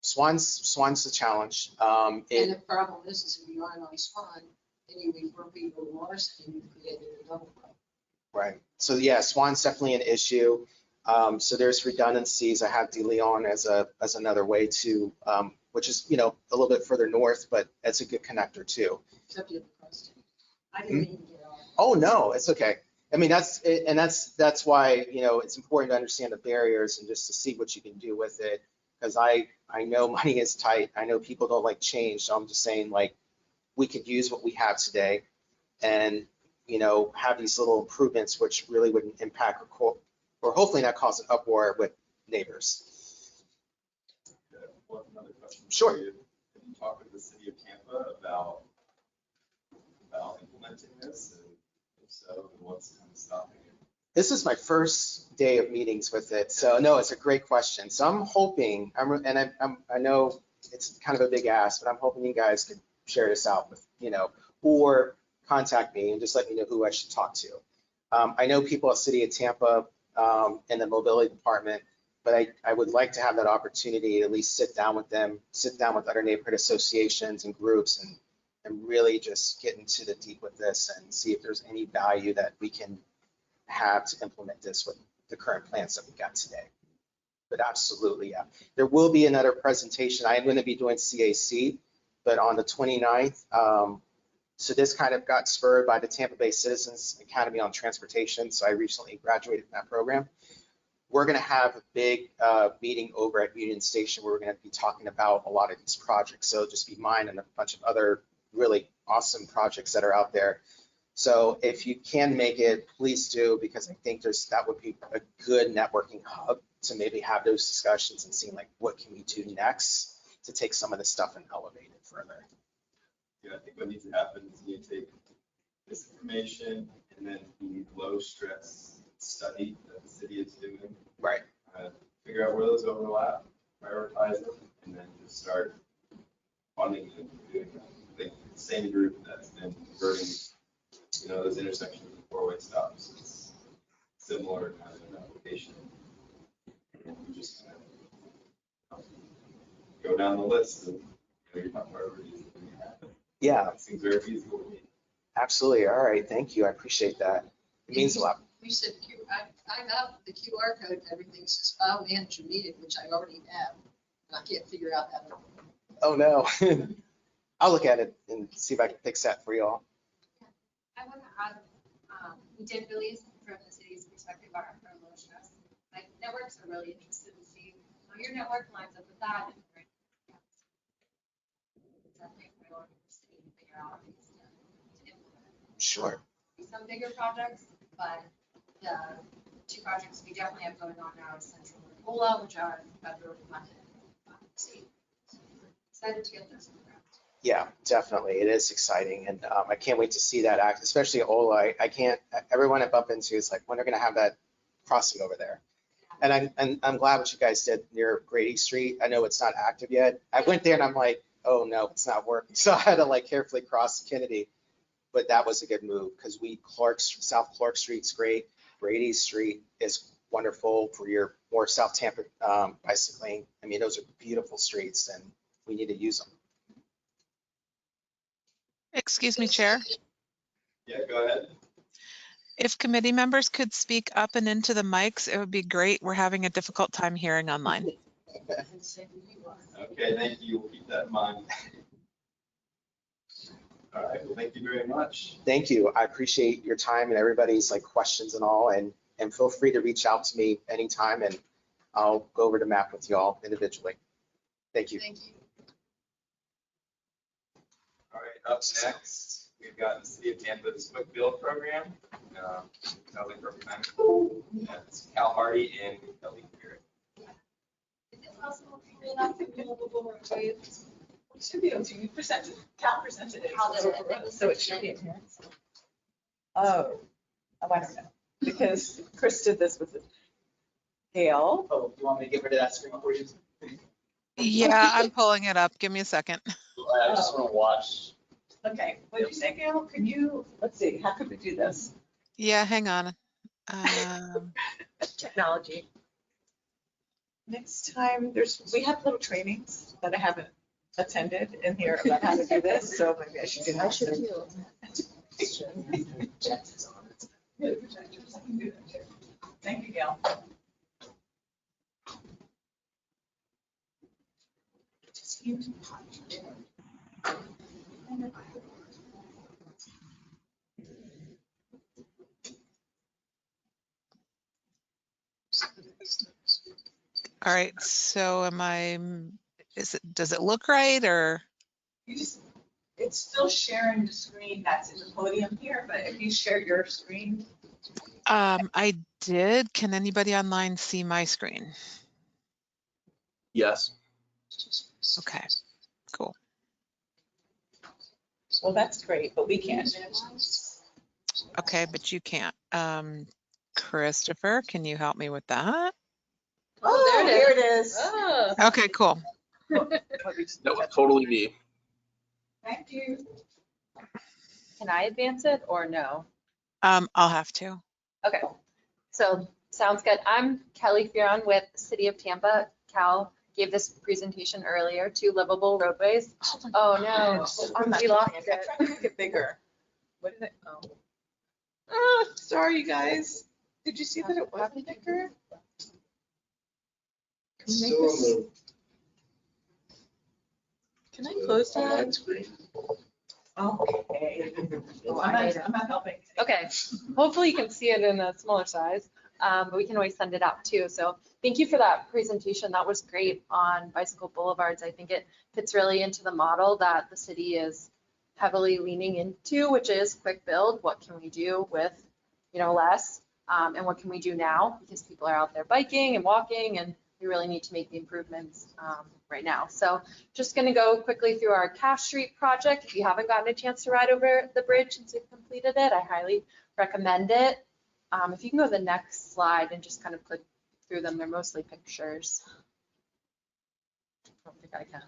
Swan's the challenge. And the problem is if you aren't on Swan, then you refer people to Morrison and you created a double problem. Right. So yeah, Swan's definitely an issue. So there's redundancies. I have De Leon as another way to, which is, you know, a little bit further north, but it's a good connector too. Except you have the question. I didn't even get on. Oh, no, it's okay. I mean, that's why, you know, it's important to understand the barriers and just to see what you can do with it. Because I know money is tight. I know people don't like change. So I'm just saying, like, we could use what we have today and, you know, have these little improvements which really wouldn't impact or hopefully not cause an uproar with neighbors. One other question. Sure. Have you talked with the city of Tampa about implementing this? And if so, then what's kind of stopping it? This is my first day of meetings with it, so no, it's a great question. So I'm hoping, I know it's kind of a big ask, but I'm hoping you guys could share this out with, or contact me and just let me know who I should talk to. I know people at City of Tampa in the mobility department, but I would like to have that opportunity to at least sit down with them, sit down with other neighborhood associations and groups and really just get into the deep with this and see if there's any value that we can have to implement this with the current plans that we got today. But absolutely, yeah. There will be another presentation. I am going to be doing CAC, but on the 29th. So this kind of got spurred by the Tampa Bay Citizens Academy on Transportation. So I recently graduated from that program. We're going to have a big meeting over at Union Station where we're going to be talking about a lot of these projects. So just be mine and a bunch of other really awesome projects that are out there. So if you can make it, please do, because I think that would be a good networking hub to maybe have those discussions and see like what can we do next to take some of this stuff and elevate it further. Yeah, I think what needs to happen is you take this information and then the low stress study that the city is doing. Right. Figure out where those overlap, prioritize them, and then just start funding and doing that. I think the same group that's been converting, those intersections with four-way stops. It's similar kind of application. And we just kind of go down the list of your top priorities. Yeah. It seems very feasible to me. Absolutely. All right. Thank you. I appreciate that. It means a lot. We said, I got the QR code and everything, says file manager needed, which I already have. And I can't figure out how to. Oh, no. I'll look at it and see if I can fix that for y'all. I want to add, we did release from the city's perspective our low stress. Like networks are really interested in seeing how your network lines up with that. And definitely a priority for the city to figure out ways to implement. Sure. Some bigger projects, but the two projects we definitely have going on now is Central and Ola, which are federal funded state. Excited to get those programs. Yeah, definitely. It is exciting. And I can't wait to see that act, especially Ola. Everyone I bump into is like, when they're going to have that crossing over there. And I'm glad what you guys did near Grady Street. I know it's not active yet. I went there and I'm like, oh no, it's not working. So I had to like carefully cross Kennedy, but that was a good move because South Clark Street's great. Grady Street is wonderful for your more South Tampa bicycling. I mean, those are beautiful streets and we need to use them. Excuse me, Chair. Yeah, go ahead. If committee members could speak up and into the mics, it would be great. We're having a difficult time hearing online. Okay, thank you. We'll keep that in mind. All right, well, thank you very much. Thank you. I appreciate your time and everybody's like questions and all, and feel free to reach out to me anytime and I'll go over the map with y'all individually. Thank you. Thank you. All right, up next, we've got the City of Tampa's Quick Build Program. Sounds like perfect time. That's Cal Hardy and Kelly Garrett. Is it possible for you not to be movable waves? We should be able to, you presented, Cal presented it. Cal did it. So it should be appearance. Oh, I don't know, because Chris did this with Gail. Oh, you want me to get rid of that screen for you? Yeah, I'm pulling it up. Give me a second. I just want to watch. Okay, what did you say, Gail? Can you, let's see, how could we do this? Yeah, hang on. Technology. Next time, we have little trainings that I haven't attended in here about how to do this, so maybe I should do that. I should too. Thank you, Gail. All right, so does it look right or? It's still sharing the screen that's in the podium here, but if you share your screen. I did. Can anybody online see my screen? Yes. Okay, cool. Well, that's great, but we can't. Okay, but you can't. Christopher, can you help me with that? Oh, there here it it is. Oh. Okay, cool. That was totally me. Thank you. Can I advance it or no? I'll have to. Okay, so sounds good. I'm Kelly Fearon with City of Tampa. Cal gave this presentation earlier to livable roadways. Oh no, we lost it. I'm trying to make it bigger. What did it, oh. Ah, sorry, you guys. Did you see that it wasn't bigger? Can we make this? Can I close that? Online screen. Okay. Oh, I'm not helping. Okay, hopefully you can see it in a smaller size, but we can always send it out too. So thank you for that presentation. That was great on bicycle boulevards. I think it fits really into the model that the city is heavily leaning into, which is quick build. What can we do with, less? And what can we do now? Because people are out there biking and walking, and we really need to make the improvements right now. So just going to go quickly through our Cash Street project. If you haven't gotten a chance to ride over the bridge since we've completed it, I highly recommend it. If you can go to the next slide and just kind of click through them, they're mostly pictures. I don't think I can.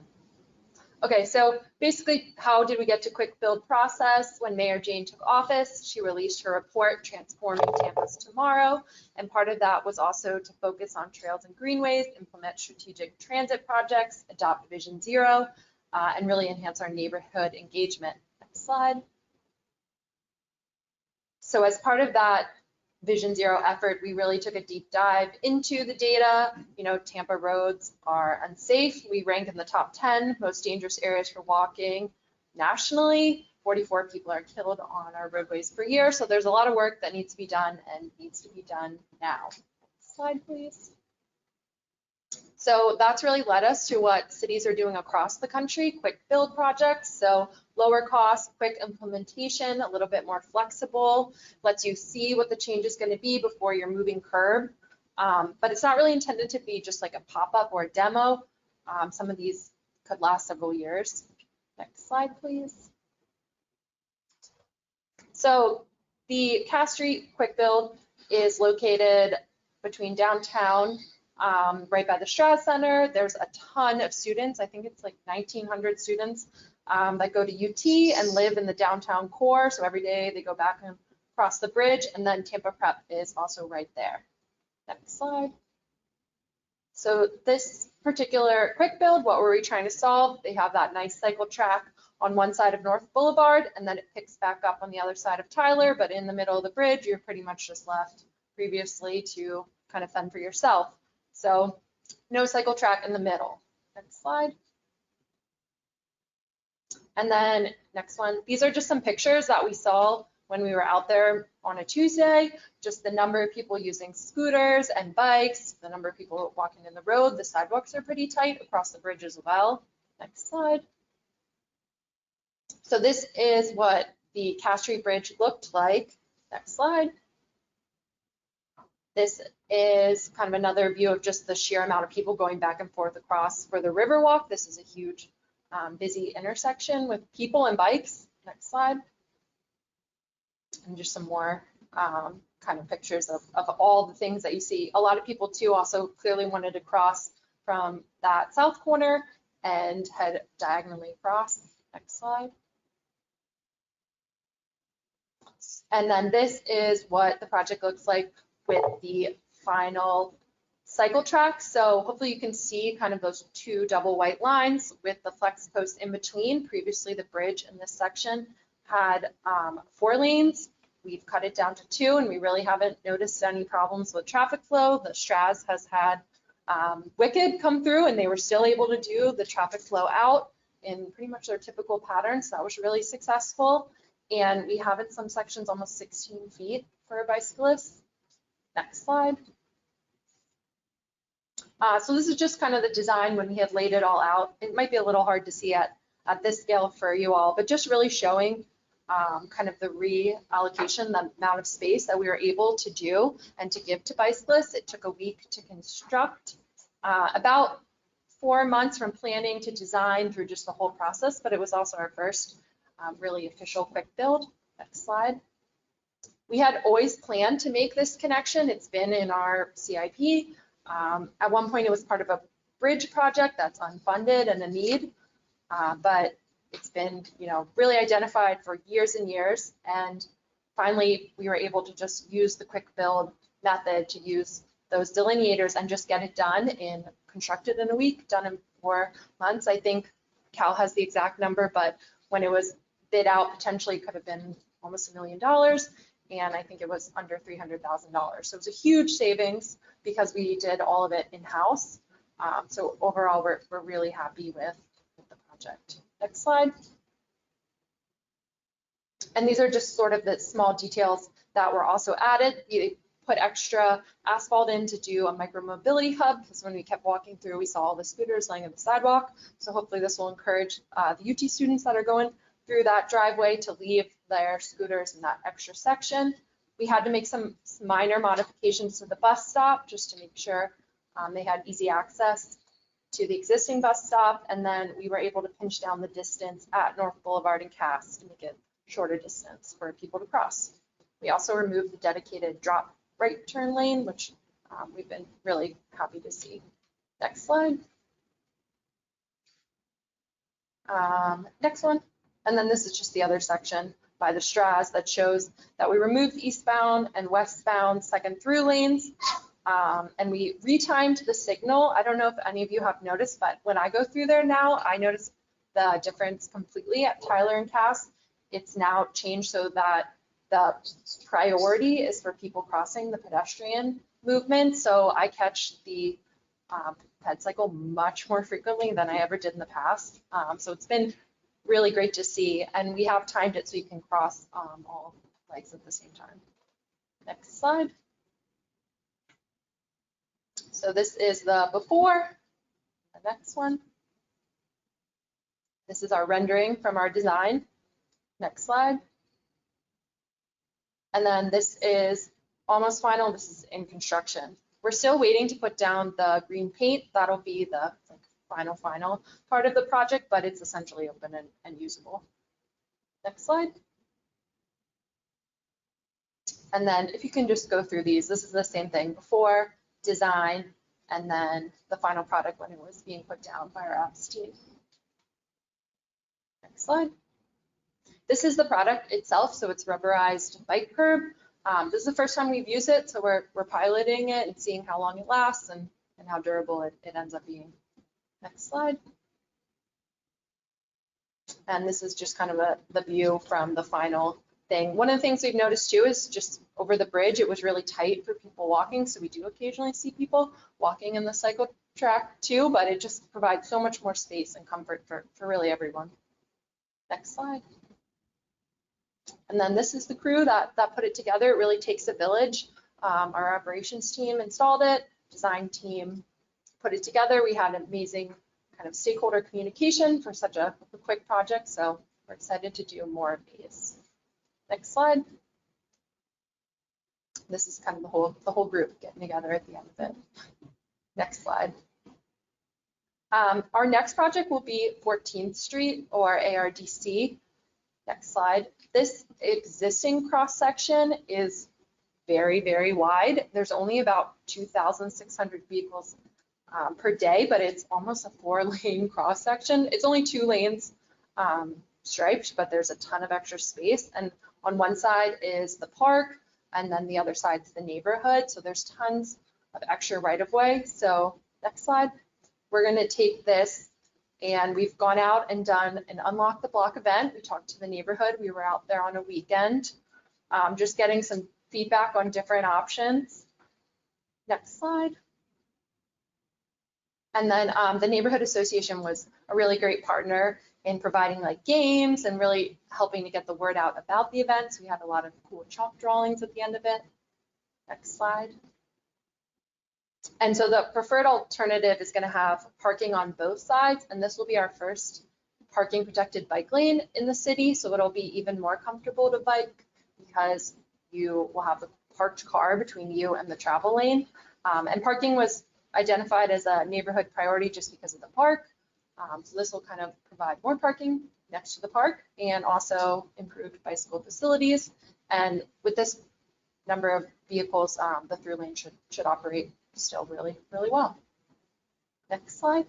Okay, so basically, how did we get to quick build process? When Mayor Jane took office, she released her report, Transforming Tampa's Tomorrow. And part of that was also to focus on trails and greenways, implement strategic transit projects, adopt Vision Zero, and really enhance our neighborhood engagement. Next slide. So as part of that Vision Zero effort, we really took a deep dive into the data. Tampa roads are unsafe. We rank in the top 10 most dangerous areas for walking nationally. 44 people are killed on our roadways per year. So there's a lot of work that needs to be done and needs to be done now. Next slide, please. So that's really led us to what cities are doing across the country, quick build projects. So lower cost, quick implementation, a little bit more flexible, lets you see what the change is going to be before you're moving curb. But it's not really intended to be just like a pop-up or a demo. Some of these could last several years. Next slide, please. So the Cass Street quick build is located between downtown, right by the Strauss Center. There's a ton of students. I think it's like 1,900 students that go to UT and live in the downtown core. So every day they go back and cross the bridge, and then Tampa Prep is also right there. Next slide. So this particular quick build, what were we trying to solve? They have that nice cycle track on one side of North Boulevard, and then it picks back up on the other side of Tyler, but in the middle of the bridge, you're pretty much just left previously to kind of fend for yourself. So no cycle track in the middle. Next slide. And then next one, these are just some pictures that we saw when we were out there on a Tuesday, just the number of people using scooters and bikes, the number of people walking in the road. The sidewalks are pretty tight across the bridge as well. Next slide. So this is what the Cass Street Bridge looked like. Next slide. This is kind of another view of just the sheer amount of people going back and forth across for the Riverwalk. This is a huge busy intersection with people and bikes. Next slide. And just some more kind of pictures of all the things that you see. A lot of people too also clearly wanted to cross from that south corner and head diagonally across. Next slide. And then this is what the project looks like with the final cycle track. So hopefully you can see kind of those two double white lines with the flex post in between. Previously the bridge in this section had 4 lanes. We've cut it down to 2, and we really haven't noticed any problems with traffic flow. The Straz has had Wicked come through, and they were still able to do the traffic flow out in pretty much their typical pattern. So that was really successful. And we have in some sections almost 16 feet for a bicyclist. Next slide. So this is just kind of the design when we had laid it all out. It might be a little hard to see at this scale for you all, but just really showing kind of the reallocation, the amount of space that we were able to do and to give to bicyclists. It took a week to construct, about 4 months from planning to design through just the whole process, but it was also our first really official quick build. Next slide. We had always planned to make this connection. It's been in our CIP. At one point, it was part of a bridge project that's unfunded and a need, but it's been, really identified for years and years. And finally, we were able to just use the quick build method to use those delineators and just get it done constructed in a week, done in 4 months. I think Cal has the exact number, but when it was bid out, potentially could have been almost $1 million. And I think it was under $300,000. So it was a huge savings because we did all of it in-house. So overall, we're really happy with the project. Next slide. And these are just sort of the small details that were also added. We put extra asphalt in to do a micromobility hub, because when we kept walking through, we saw all the scooters laying on the sidewalk. So hopefully this will encourage the UT students that are going through that driveway to leave their scooters in that extra section. We had to make some minor modifications to the bus stop just to make sure they had easy access to the existing bus stop. And then we were able to pinch down the distance at North Boulevard and Cass to make it shorter distance for people to cross. We also removed the dedicated drop right turn lane, which we've been really happy to see. Next slide. Next one. And then this is just the other section by the Straz that shows that we removed eastbound and westbound second through lanes. And we retimed the signal. I don't know if any of you have noticed, but when I go through there now, I notice the difference completely at Tyler and Cass. It's now changed so that the priority is for people crossing the pedestrian movement. So I catch the ped cycle much more frequently than I ever did in the past. So it's been really great to see. And we have timed it so you can cross all legs at the same time. Next slide. So this is the before. The next one. This is our rendering from our design. Next slide. And then this is almost final. This is in construction. We're still waiting to put down the green paint. That'll be the final part of the project, but it's essentially open and usable. Next slide. And then if you can just go through these, this is the same thing before, design, and then the final product when it was being put down by our apps team. Next slide. This is the product itself, so it's rubberized bike curb. This is the first time we've used it, so we're piloting it and seeing how long it lasts and how durable it ends up being. Next slide. And this is just kind of the view from the final thing. One of the things we've noticed too is just over the bridge, it was really tight for people walking, so we do occasionally see people walking in the cycle track too, but it just provides so much more space and comfort for really everyone. Next slide. And then this is the crew that put it together. It really takes a village. Our operations team installed it, design team put it together. We had amazing kind of stakeholder communication for such a quick project, so we're excited to do more of these. Next slide. This is kind of the whole group getting together at the end of it. Next slide. Our next project will be 14th Street or ARDC. Next slide. This existing cross section is very, very wide. There's only about 2,600 vehicles per day, but it's almost a 4-lane cross section. It's only 2 lanes striped, but there's a ton of extra space. And on one side is the park, and then the other side's the neighborhood. So there's tons of extra right-of-way. So next slide. We're going to take this, and we've gone out and done an Unlock the Block event. We talked to the neighborhood. We were out there on a weekend, just getting some feedback on different options. Next slide. And then the Neighborhood Association was a really great partner in providing like games and really helping to get the word out about the events. We had a lot of cool chalk drawings at the end of it. Next slide. And so the preferred alternative is going to have parking on both sides, and this will be our first parking protected bike lane in the city, so it'll be even more comfortable to bike because you will have the parked car between you and the travel lane. And parking was identified as a neighborhood priority just because of the park. So this will kind of provide more parking next to the park and also improved bicycle facilities. And with this number of vehicles, the through lane should operate still really, really well. Next slide.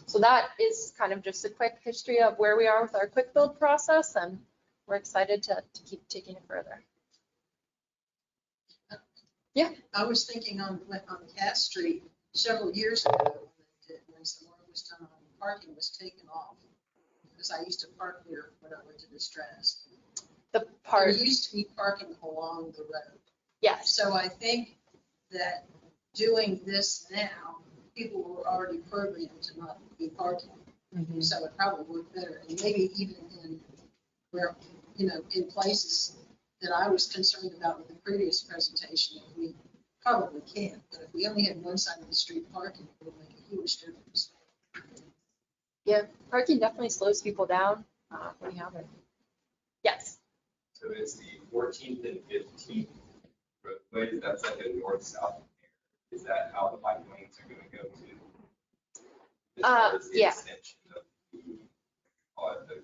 So that is kind of just a quick history of where we are with our quick build process, and we're excited to keep taking it further. Yeah. I was thinking on Cass Street several years ago, when some work was done on parking was taken off. Because I used to park there when I went to Distress. The part. There used to be parking along the road. Yes. So I think that doing this now, people were already programmed to not be parking. Mm-hmm. So it probably worked better. And maybe even in where, in places that I was concerned about with the previous presentation, we probably can't. But if we only had one side of the street parking, it would make a huge difference. Yeah, parking definitely slows people down when you have it. Yes. So it's the 14th and 15th roadways, that's like a north-south. Is that how the bike lanes are going to go to? As far as the yeah. extension of the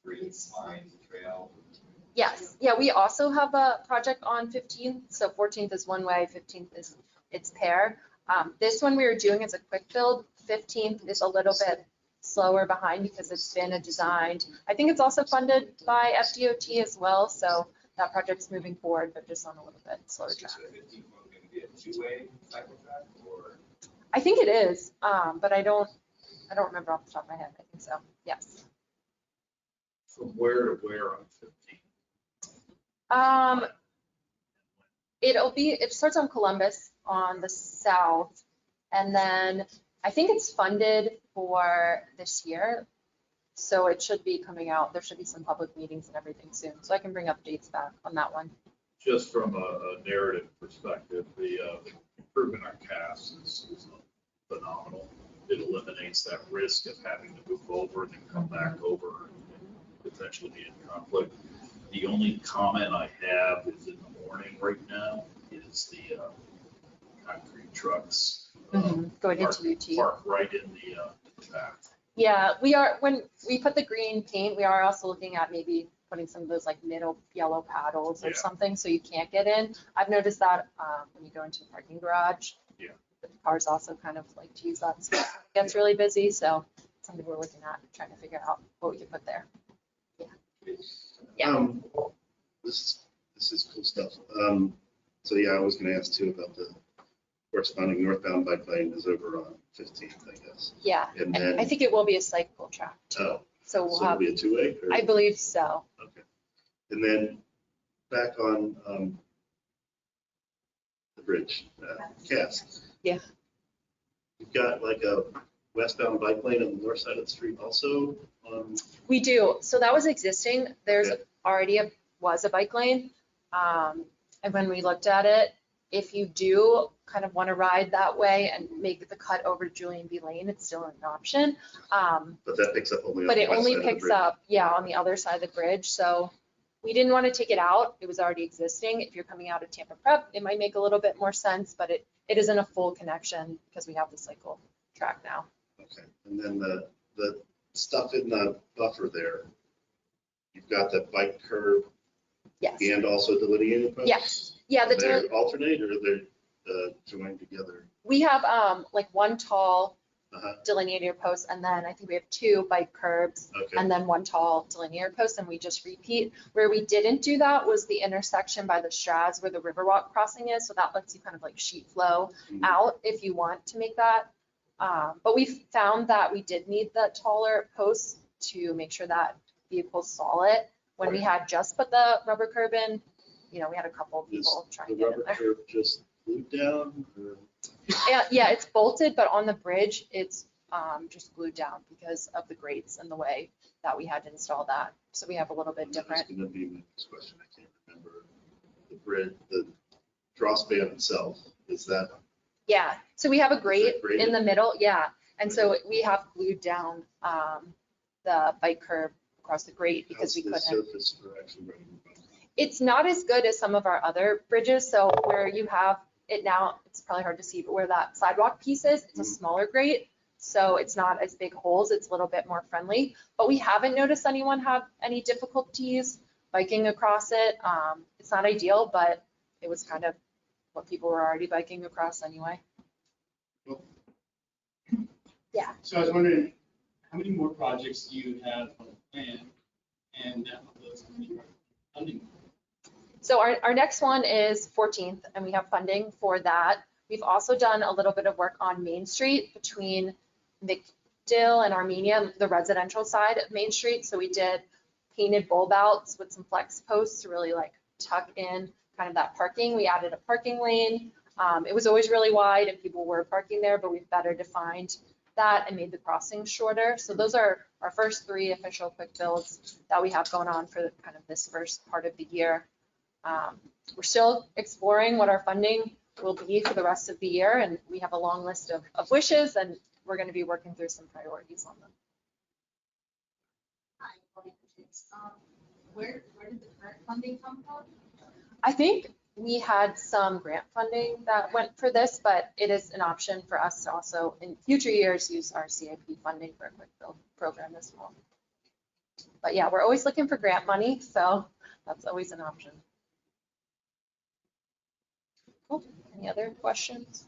green spine trail? Yes. Yeah, we also have a project on 15th. So 14th is one way, 15th is its pair. This one we were doing as a quick build. 15th is a little bit slower behind because it's been a designed. I think it's also funded by FDOT as well. So that project's moving forward, but just on a little bit slower track. So 15th one going to be a two-way cycle track, or? I think it is, but I don't remember off the top of my head. I think so. Yes. From where to where on 15? It starts on Columbus on the south, and then I think it's funded for this year, so it should be coming out. There should be some public meetings and everything soon, so I can bring updates back on that one. Just from a narrative perspective, the improvement on CAS is phenomenal. It eliminates that risk of having to move over and then come back over and potentially be in conflict. The only comment I have is in the morning right now is the concrete trucks going into UT. Park right in the path. Yeah, we are, when we put the green paint, we are also looking at maybe putting some of those like middle yellow paddles or something so you can't get in. I've noticed that when you go into the parking garage, the cars also kind of like to use that space. It gets really busy, so something we're looking at, trying to figure out what we can put there. Yeah. This is cool stuff. So yeah, I was going to ask too about the corresponding northbound bike lane is over on 15th, I guess. Yeah, and then, I think it will be a cycle track too. Oh, so we'll have. It'll be a two-way? I believe so. Okay. And then back on the bridge, Cass. Yeah. You've got like a westbound bike lane on the north side of the street also? We do. So that was existing. There's already was a bike lane. And when we looked at it, if you do kind of want to ride that way and make the cut over to Julian B. Lane, it's still an option. But that picks up only on but the it west only side of the picks bridge. up, on the other side of the bridge. So we didn't want to take it out. It was already existing. If you're coming out of Tampa Prep, it might make a little bit more sense, but it isn't a full connection because we have the cycle track now. Okay. And then the stuff in the buffer there, you've got the bike curb. Yes. And also delineated posts? Yes. Yeah. They're alternate or they're joined together? We have like one tall delineator post, and then I think we have two bike curbs, and then one tall delineator post, and we just repeat. Where we didn't do that was the intersection by the Strads where the Riverwalk crossing is, so that lets you kind of like sheet flow out if you want to make that. But we found that we did need the taller posts to make sure that vehicles saw it. When we had just put the rubber curb in, we had a couple of people trying to get in there. The rubber curb just glued down? Or? Yeah, it's bolted, but on the bridge, it's just glued down because of the grates and the way that we had to install that. So we have a little bit different. That's going to be my next question. I can't remember. The bridge, the draw span itself, is that? Yeah, so we have a grate in the middle, and so we have glued down the bike curb across the grate because we couldn't. Surface for actually running the bike? It's not as good as some of our other bridges. So where you have it now, it's probably hard to see, but where that sidewalk piece is, it's a smaller grate. So it's not as big holes. It's a little bit more friendly, but we haven't noticed anyone have any difficulties biking across it. It's not ideal, but it was kind of what people were already biking across anyway. Yeah. So I was wondering, how many more projects do you have on the plan? And of those, how many are funding? So our next one is 14th, and we have funding for that. We've also done a little bit of work on Main Street between McDill and Armenia, the residential side of Main Street. So we did painted bulb outs with some flex posts to really like tuck in kind of that parking. We added a parking lane. It was always really wide and people were parking there, but we've better defined that and made the crossings shorter. So those are our first 3 official quick builds that we have going on for kind of this first part of the year. We're still exploring what our funding will be for the rest of the year, and we have a long list of wishes, and we're going to be working through some priorities on them. Hi, where did the current funding come from? I think we had some grant funding that went for this, but it is an option for us to also in future years use our CIP funding for a quick build program as well. But yeah, we're always looking for grant money, so that's always an option. Cool. Any other questions?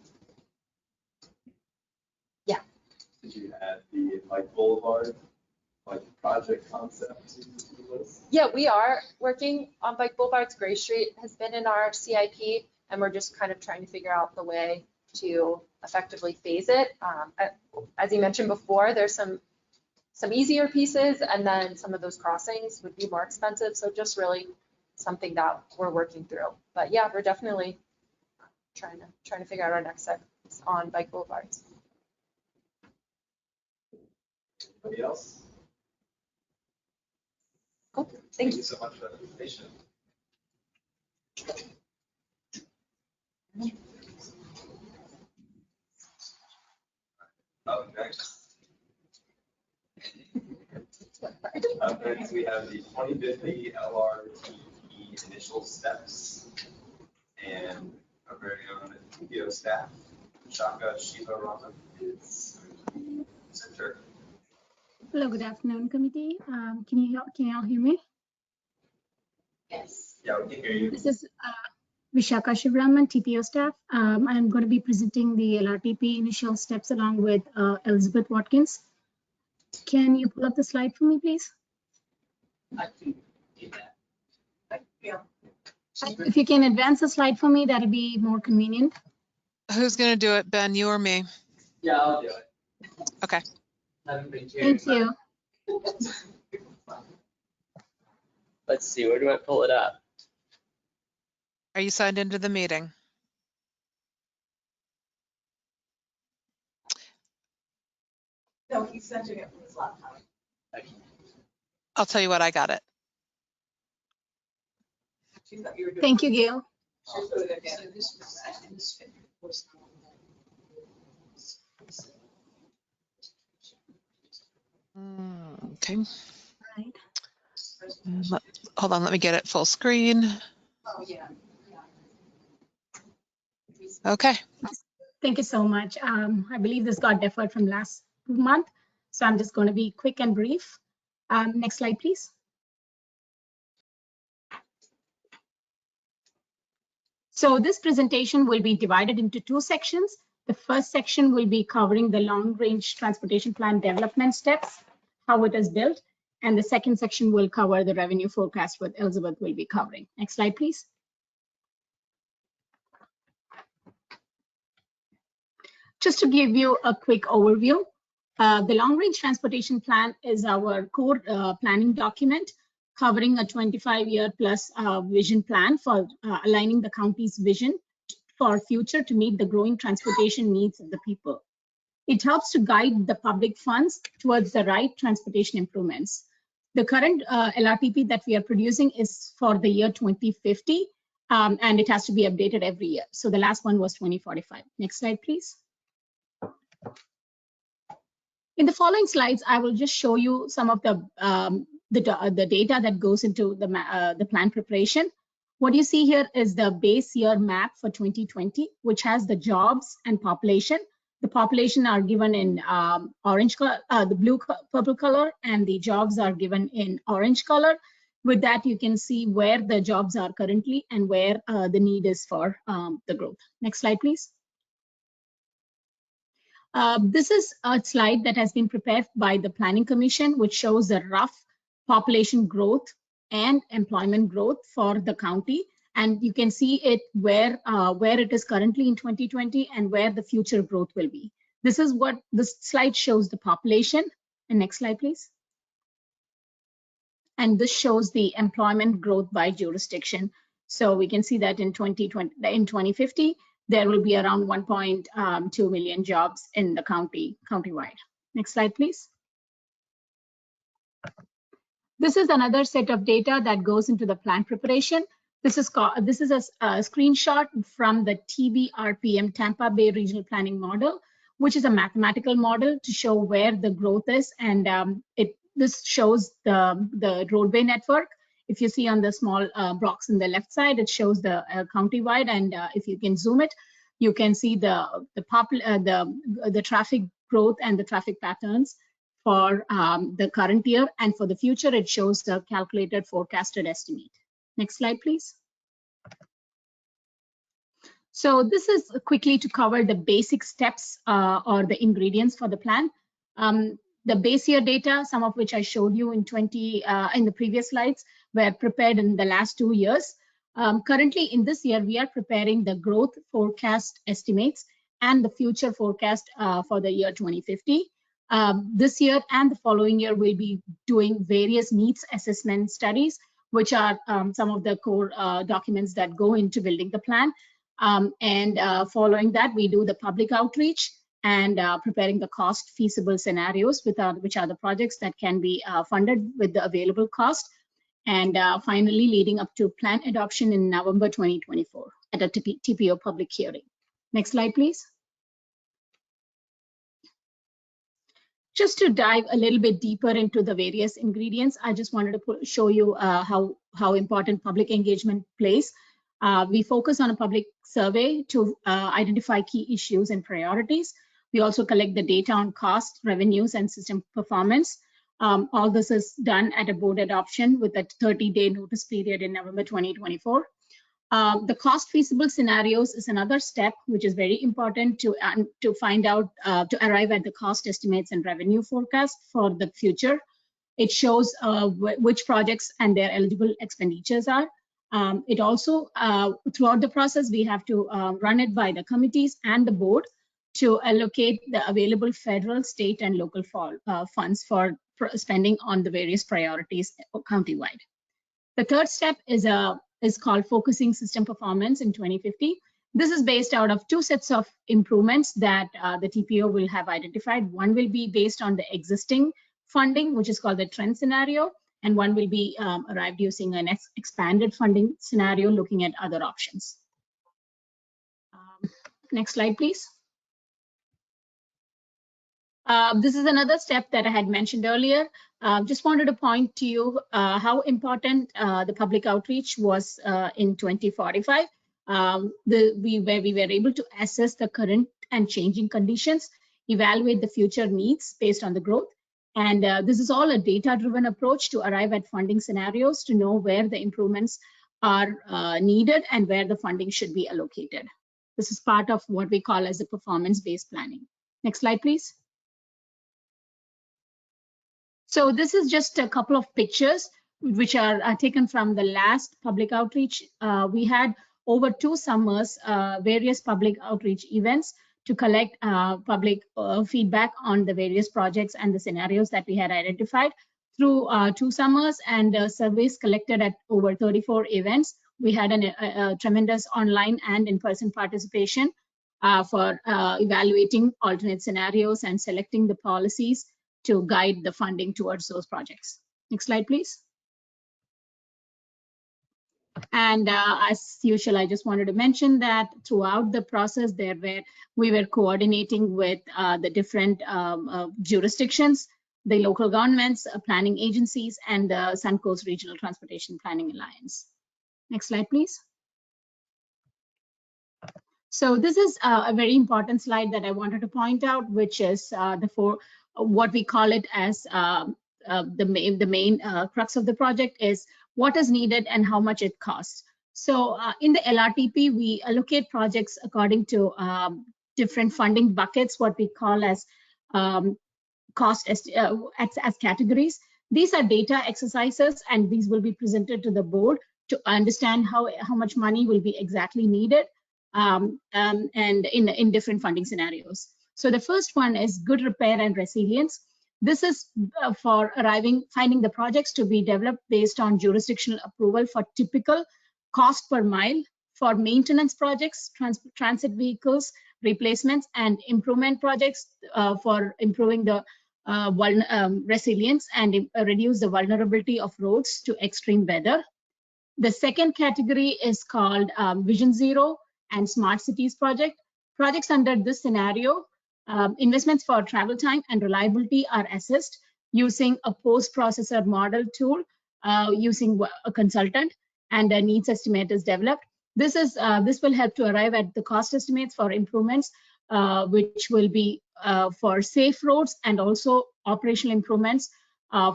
Yeah. Did you add the like Boulevard, like project concept to the list? Yeah, we are working on Bike Boulevard's Gray Street has been in our CIP, and we're just kind of trying to figure out the way to effectively phase it. As you mentioned before, there's some easier pieces, and then some of those crossings would be more expensive. So just really something that we're working through. But yeah, we're definitely trying to figure out our next steps on Bike Boulevards. Anybody else? Cool. Thank you so much for that presentation. Up next. Up next, we have the 2050 LRTE initial steps. And our very own TPO staff, Shaka Shiva Raman, is center. Hello, good afternoon, committee. Can you all hear me? Yes. Yeah, we can hear you. This is Vishaka Shivraman, TPO staff. I'm going to be presenting the LRTP initial steps along with Elizabeth Watkins. Can you pull up the slide for me, please? I can do that. Yeah. If you can advance the slide for me, that'll be more convenient. Who's going to do it, Ben, you or me? Yeah, I'll do it. Okay. Thank you. Let's see, where do I pull it up? Are you signed into the meeting? No, he's sending it from his laptop. I'll tell you what, I got it. Thank you, Gail. Okay. Right. Hold on, let me get it full screen. Oh, yeah. Okay. Thank you so much. I believe this got deferred from last month, so I'm just going to be quick and brief. Next slide, please. So this presentation will be divided into 2 sections. The first section will be covering the long-range transportation plan development steps, how it is built, and the second section will cover the revenue forecast, what Elizabeth will be covering. Next slide, please. Just to give you a quick overview, the long-range transportation plan is our core planning document covering a 25-year plus vision plan for aligning the county's vision for future to meet the growing transportation needs of the people. It helps to guide the public funds towards the right transportation improvements. The current LRTP that we are producing is for the year 2050, and it has to be updated every year. So the last one was 2045. Next slide, please. In the following slides, I will just show you some of the data that goes into the plan preparation. What you see here is the base year map for 2020, which has the jobs and population. The population are given in orange color, the blue purple color, and the jobs are given in orange color. With that, you can see where the jobs are currently and where the need is for the growth. Next slide, please. This is a slide that has been prepared by the Planning Commission, which shows the rough population growth and employment growth for the county. And you can see it where it is currently in 2020 and where the future growth will be. This is what this slide shows, the population. And next slide, please. And this shows the employment growth by jurisdiction. So we can see that in 2050, there will be around 1.2 million jobs in the countywide. Next slide, please. This is another set of data that goes into the plan preparation. This is a screenshot from the TBRPM, Tampa Bay Regional Planning Model, which is a mathematical model to show where the growth is. And this shows the roadway network. If you see on the small box on the left side, it shows the countywide. And if you can zoom it, you can see the traffic growth and the traffic patterns for the current year. And for the future, it shows the calculated forecasted estimate. Next slide, please. So this is quickly to cover the basic steps or the ingredients for the plan. The base year data, some of which I showed you in the previous slides, were prepared in the last 2 years. Currently in this year, we are preparing the growth forecast estimates and the future forecast for the year 2050. This year and the following year, we'll be doing various needs assessment studies, which are some of the core documents that go into building the plan. Following that, we do the public outreach and preparing the cost feasible scenarios, which are the projects that can be funded with the available cost. And finally, leading up to plan adoption in November 2024 at a TPO public hearing. Next slide, please. Just to dive a little bit deeper into the various ingredients, I just wanted to show you how important public engagement plays. We focus on a public survey to identify key issues and priorities. We also collect the data on cost, revenues, and system performance. All this is done at a board adoption with a 30-day notice period in November 2024. The cost feasible scenarios is another step, which is very important to find out, to arrive at the cost estimates and revenue forecast for the future. It shows which projects and their eligible expenditures are. It also, throughout the process, we have to run it by the committees and the board to allocate the available federal, state, and local funds for spending on the various priorities countywide. The third step is called focusing system performance in 2050. This is based out of 2 sets of improvements that the TPO will have identified. One will be based on the existing funding, which is called the trend scenario, and one will be arrived using an expanded funding scenario looking at other options. Next slide, please. This is another step that I had mentioned earlier. Just wanted to point to you how important the public outreach was in 2045, where we were able to assess the current and changing conditions, evaluate the future needs based on the growth. And this is all a data-driven approach to arrive at funding scenarios to know where the improvements are needed and where the funding should be allocated. This is part of what we call as a performance-based planning. Next slide, please. So this is just a couple of pictures which are taken from the last public outreach. We had over 2 summers, various public outreach events to collect public feedback on the various projects and the scenarios that we had identified. Through 2 summers and surveys collected at over 34 events, we had a tremendous online and in-person participation for evaluating alternate scenarios and selecting the policies to guide the funding towards those projects. Next slide, please. And as usual, I just wanted to mention that throughout the process, we were coordinating with the different jurisdictions, the local governments, planning agencies, and the Suncoast Regional Transportation Planning Alliance. Next slide, please. So this is a very important slide that I wanted to point out, which is what we call it as the main crux of the project is what is needed and how much it costs. So in the LRTP, we allocate projects according to different funding buckets, what we call as as categories. These are data exercises, and these will be presented to the board to understand how much money will be exactly needed and in different funding scenarios. So the first one is good repair and resilience. This is for finding the projects to be developed based on jurisdictional approval for typical cost per mile for maintenance projects, transit vehicles, replacements, and improvement projects for improving the resilience and reduce the vulnerability of roads to extreme weather. The second category is called Vision Zero and Smart Cities project. Projects under this scenario, investments for travel time and reliability are assessed using a post-processor model tool, using a consultant, and a needs estimate is developed. This will help to arrive at the cost estimates for improvements, which will be for safe roads and also operational improvements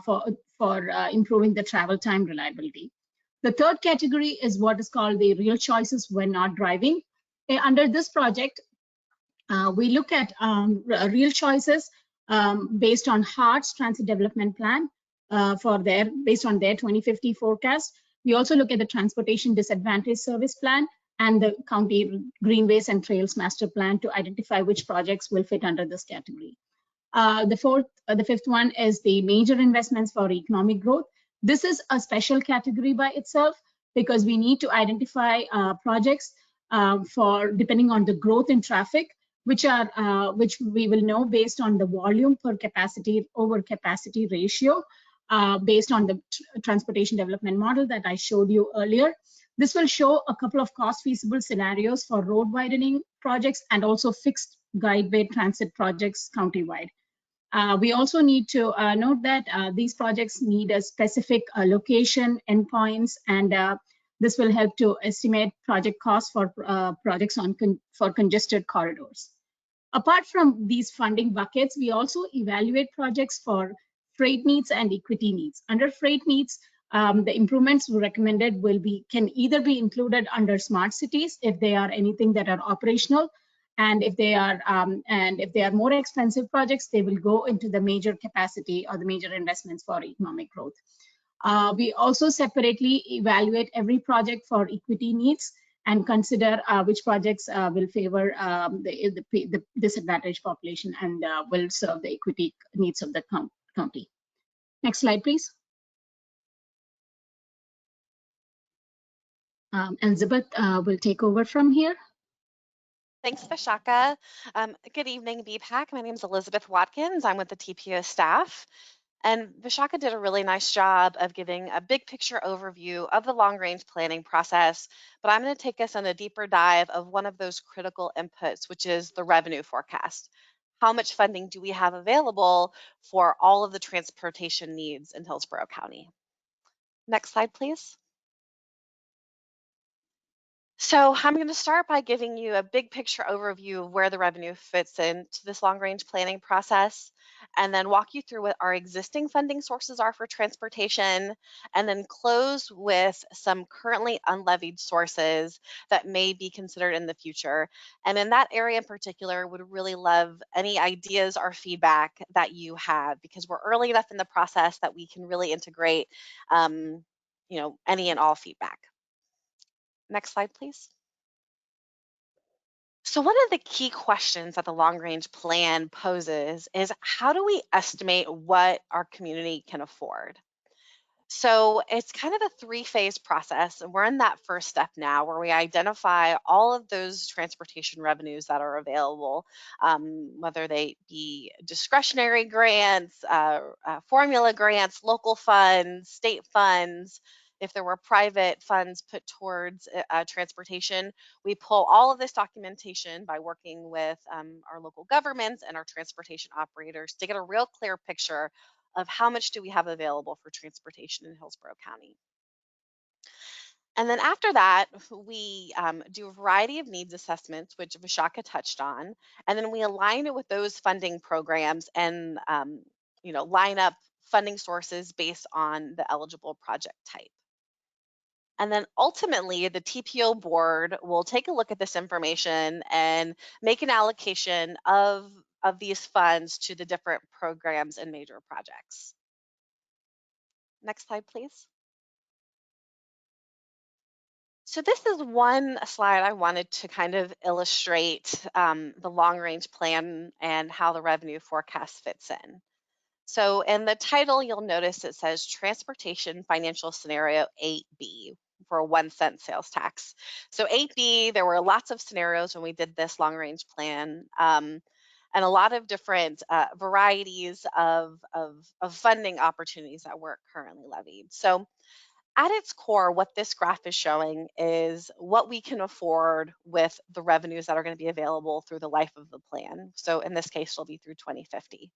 for improving the travel time reliability. The third category is what is called the real choices when not driving. Under this project, we look at real choices based on HART's Transit Development Plan based on their 2050 forecast. We also look at the Transportation Disadvantage Service Plan and the County Greenways and Trails Master Plan to identify which projects will fit under this category. The fifth one is the major investments for economic growth. This is a special category by itself because we need to identify projects depending on the growth in traffic, which we will know based on the volume per capacity over capacity ratio based on the transportation development model that I showed you earlier. This will show a couple of cost feasible scenarios for road widening projects and also fixed guideway transit projects countywide. We also need to note that these projects need a specific location, endpoints, and this will help to estimate project costs for projects for congested corridors. Apart from these funding buckets, we also evaluate projects for freight needs and equity needs. Under freight needs, the improvements recommended can either be included under smart cities if they are anything that are operational, and if they are more expensive projects, they will go into the major capacity or the major investments for economic growth. We also separately evaluate every project for equity needs and consider which projects will favor the disadvantaged population and will serve the equity needs of the county. Next slide, please. Elizabeth will take over from here. Thanks, Vishaka. Good evening, BPAC. My name is Elizabeth Watkins. I'm with the TPO staff. And Vishaka did a really nice job of giving a big picture overview of the long-range planning process, but I'm going to take us on a deeper dive of one of those critical inputs, which is the revenue forecast. How much funding do we have available for all of the transportation needs in Hillsborough County? Next slide, please. So I'm going to start by giving you a big picture overview of where the revenue fits into this long-range planning process, and then walk you through what our existing funding sources are for transportation, and then close with some currently unlevied sources that may be considered in the future. And in that area in particular, would really love any ideas or feedback that you have, because we're early enough in the process that we can really integrate any and all feedback. Next slide, please. So one of the key questions that the long-range plan poses is, how do we estimate what our community can afford? So it's kind of a three-phase process, and we're in that first step now where we identify all of those transportation revenues that are available, whether they be discretionary grants, formula grants, local funds, state funds. If there were private funds put towards transportation, we pull all of this documentation by working with our local governments and our transportation operators to get a real clear picture of how much do we have available for transportation in Hillsborough County. And then after that, we do a variety of needs assessments, which Vishaka touched on, and then we align it with those funding programs and line up funding sources based on the eligible project type. And then ultimately, the TPO board will take a look at this information and make an allocation of these funds to the different programs and major projects. Next slide, please. So this is one slide I wanted to kind of illustrate the long-range plan and how the revenue forecast fits in. So in the title, you'll notice it says Transportation Financial Scenario 8B for a 1 cent sales tax. So 8B, there were lots of scenarios when we did this long-range plan, and a lot of different varieties of funding opportunities that were currently levied. So at its core, what this graph is showing is what we can afford with the revenues that are going to be available through the life of the plan. So in this case, it'll be through 2050.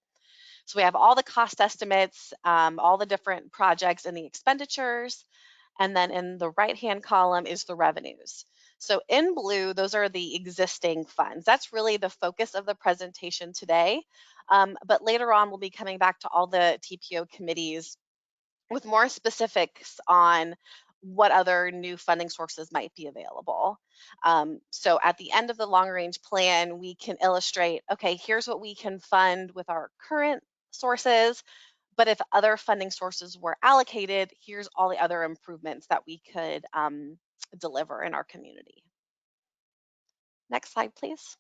So we have all the cost estimates, all the different projects and the expenditures, and then in the right-hand column is the revenues. So in blue, those are the existing funds. That's really the focus of the presentation today. But later on, we'll be coming back to all the TPO committees with more specifics on what other new funding sources might be available. So at the end of the long range plan, we can illustrate, okay, here's what we can fund with our current sources, but if other funding sources were allocated, here's all the other improvements that we could deliver in our community. Next slide, please.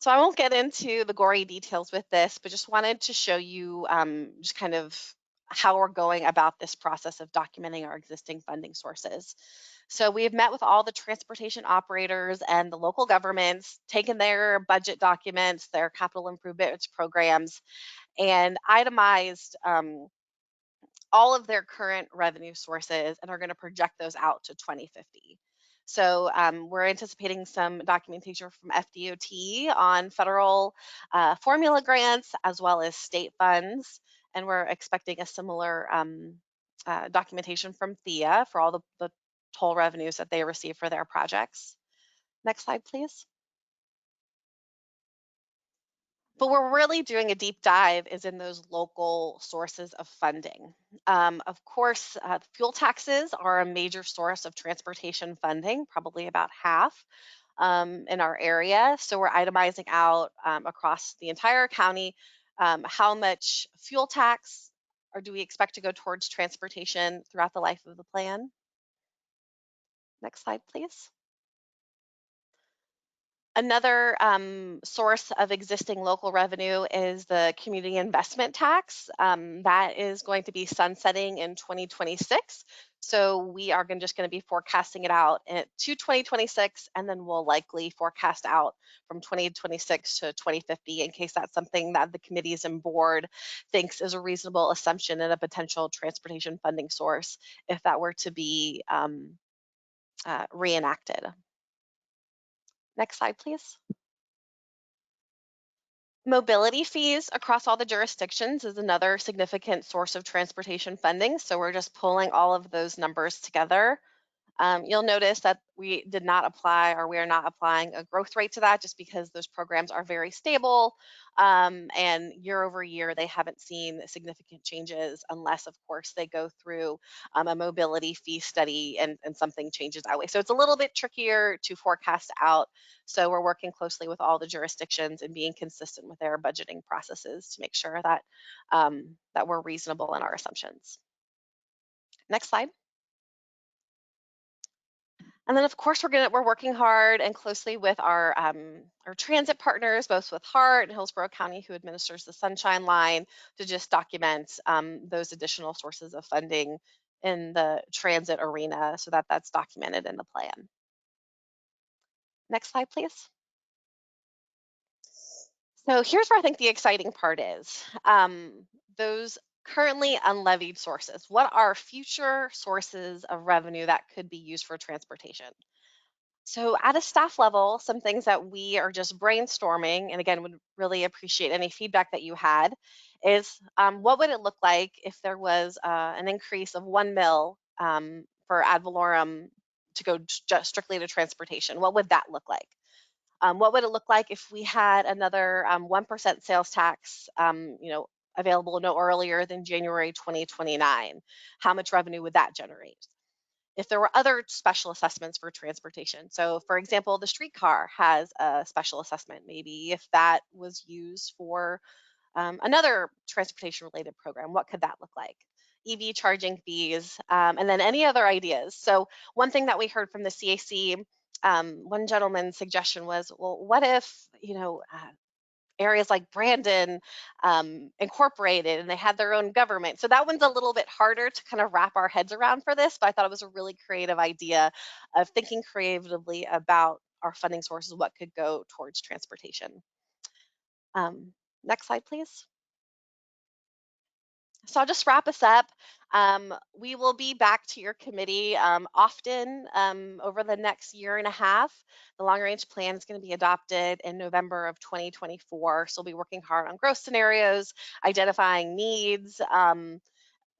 So I won't get into the gory details with this, but just wanted to show you just kind of how we're going about this process of documenting our existing funding sources. So we have met with all the transportation operators and the local governments, taken their budget documents, their capital improvements programs, and itemized all of their current revenue sources and are going to project those out to 2050. So we're anticipating some documentation from FDOT on federal formula grants as well as state funds. And we're expecting a similar documentation from THEA for all the toll revenues that they receive for their projects. Next slide, please. But we're really doing a deep dive is in those local sources of funding. Of course, fuel taxes are a major source of transportation funding, probably about half in our area. So we're itemizing out across the entire county how much fuel tax or do we expect to go towards transportation throughout the life of the plan. Next slide, please. Another source of existing local revenue is the community investment tax. That is going to be sunsetting in 2026. So we are just going to be forecasting it out to 2026, and then we'll likely forecast out from 2026 to 2050 in case that's something that the committees and board thinks is a reasonable assumption and a potential transportation funding source if that were to be reenacted. Next slide, please. Mobility fees across all the jurisdictions is another significant source of transportation funding. So we're just pulling all of those numbers together. You'll notice that we did not apply or we are not applying a growth rate to that just because those programs are very stable and year over year they haven't seen significant changes unless of course they go through a mobility fee study and something changes that way. So it's a little bit trickier to forecast out. So we're working closely with all the jurisdictions and being consistent with their budgeting processes to make sure that that we're reasonable in our assumptions. Next slide. And then, of course, we're working hard and closely with our transit partners, both with HART and Hillsborough County, who administers the Sunshine Line, to just document those additional sources of funding in the transit arena so that that's documented in the plan. Next slide, please. So here's where I think the exciting part is. Those currently unlevied sources. What are future sources of revenue that could be used for transportation? So at a staff level, some things that we are just brainstorming, and again, would really appreciate any feedback that you had, is what would it look like if there was an increase of 1 mil for ad valorem to go just strictly to transportation? What would that look like? What would it look like if we had another 1% sales tax, available no earlier than January 2029. How much revenue would that generate? If there were other special assessments for transportation. So for example, the streetcar has a special assessment. Maybe if that was used for another transportation related program, what could that look like? EV charging fees, and then any other ideas. So one thing that we heard from the CAC, one gentleman's suggestion was, well, what if, areas like Brandon incorporated and they had their own government. So that one's a little bit harder to kind of wrap our heads around for this, but I thought it was a really creative idea of thinking creatively about our funding sources, what could go towards transportation. Next slide, please. So I'll just wrap us up. We will be back to your committee often over the next year and a half. The long range plan is going to be adopted in November of 2024. So we'll be working hard on growth scenarios, identifying needs,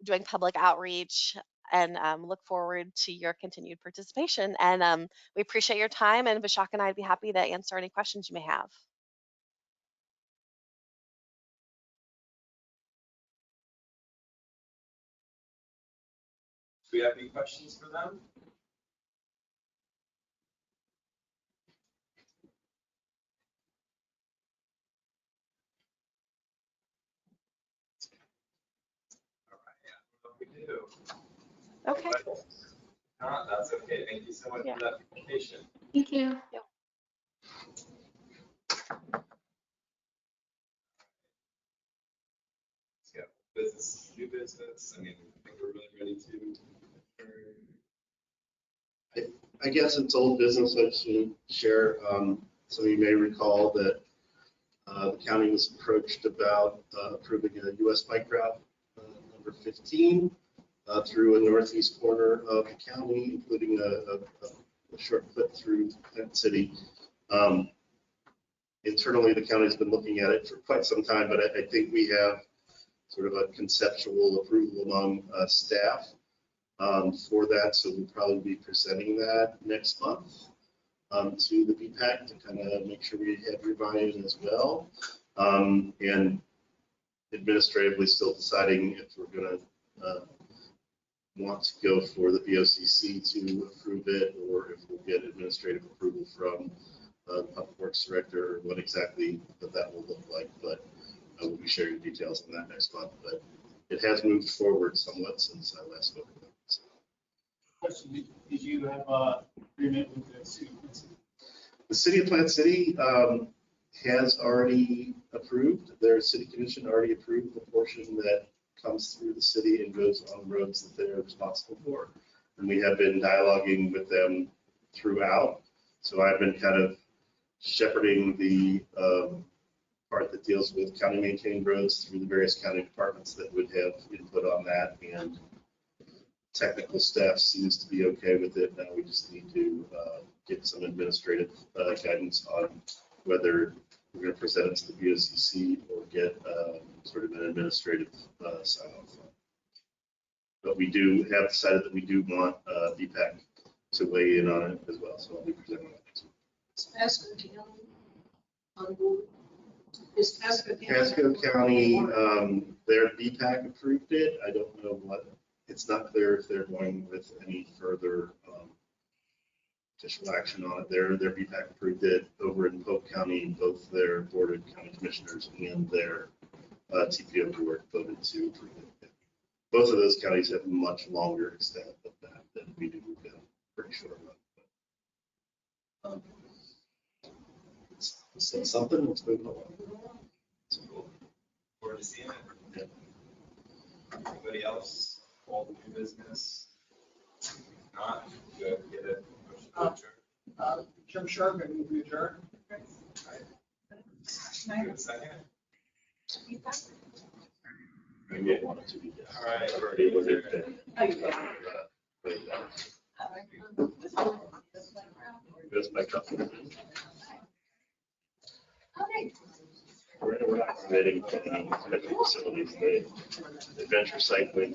doing public outreach, and look forward to your continued participation. And we appreciate your time, and Vishak and I'd be happy to answer any questions you may have. Do we have any questions for them? All right, yeah, what we do. Okay. That's okay. Thank you so much for that presentation. Thank you. Yep. Yeah, business, new business. I mean, I think we're really ready to. I guess it's old business. I should share. Some of you may recall that the county was approached about approving a U.S. bike route number 15 through a northeast corner of the county, including a short clip through Tampa City. Internally, the county's been looking at it for quite some time, but I think we have sort of a conceptual approval among staff for that. So we'll probably be presenting that next month to the BPAC to kind of make sure we have your buy-in as well. And administratively still deciding if we're going to want to go for the BOCC to approve it, or if we'll get administrative approval from the Public Works Director, or what exactly that will look like. But I will be sharing details on that next month. But it has moved forward somewhat since I last spoke about it. So. Question, did you have an agreement with the city? The city of Plant City has already approved, their city commission already approved the portion that comes through the city and goes on the roads that they're responsible for. And we have been dialoguing with them throughout. So I've been kind of shepherding the part that deals with county maintained roads through the various county departments that would have input on that. And technical staff seems to be okay with it. Now we just need to get some administrative guidance on whether we're going to present it to the BOCC or get sort of an administrative sign-off. But we do have decided that we do want BPAC to weigh in on it as well. So I'll be presenting that next week. Is Pasco County on board? Is Pasco County? Pasco County, their BPAC approved it. I don't know what. It's not clear if they're going with any further official action on it. Their BPAC approved it over in Polk County. Both their board of county commissioners and their TPO board voted to approve it. Both of those counties have much longer extent of that than we do. We've got pretty short run. It's something that's moving along. So cool. Forward to seeing it. Yeah. Anybody else? All the new business? If not, go ahead and get it. Jim Sherman, will be adjourned. Second. Maybe I wanted to be. All right. Already was it. Goes back up. We're not creating facilities, the adventure cycling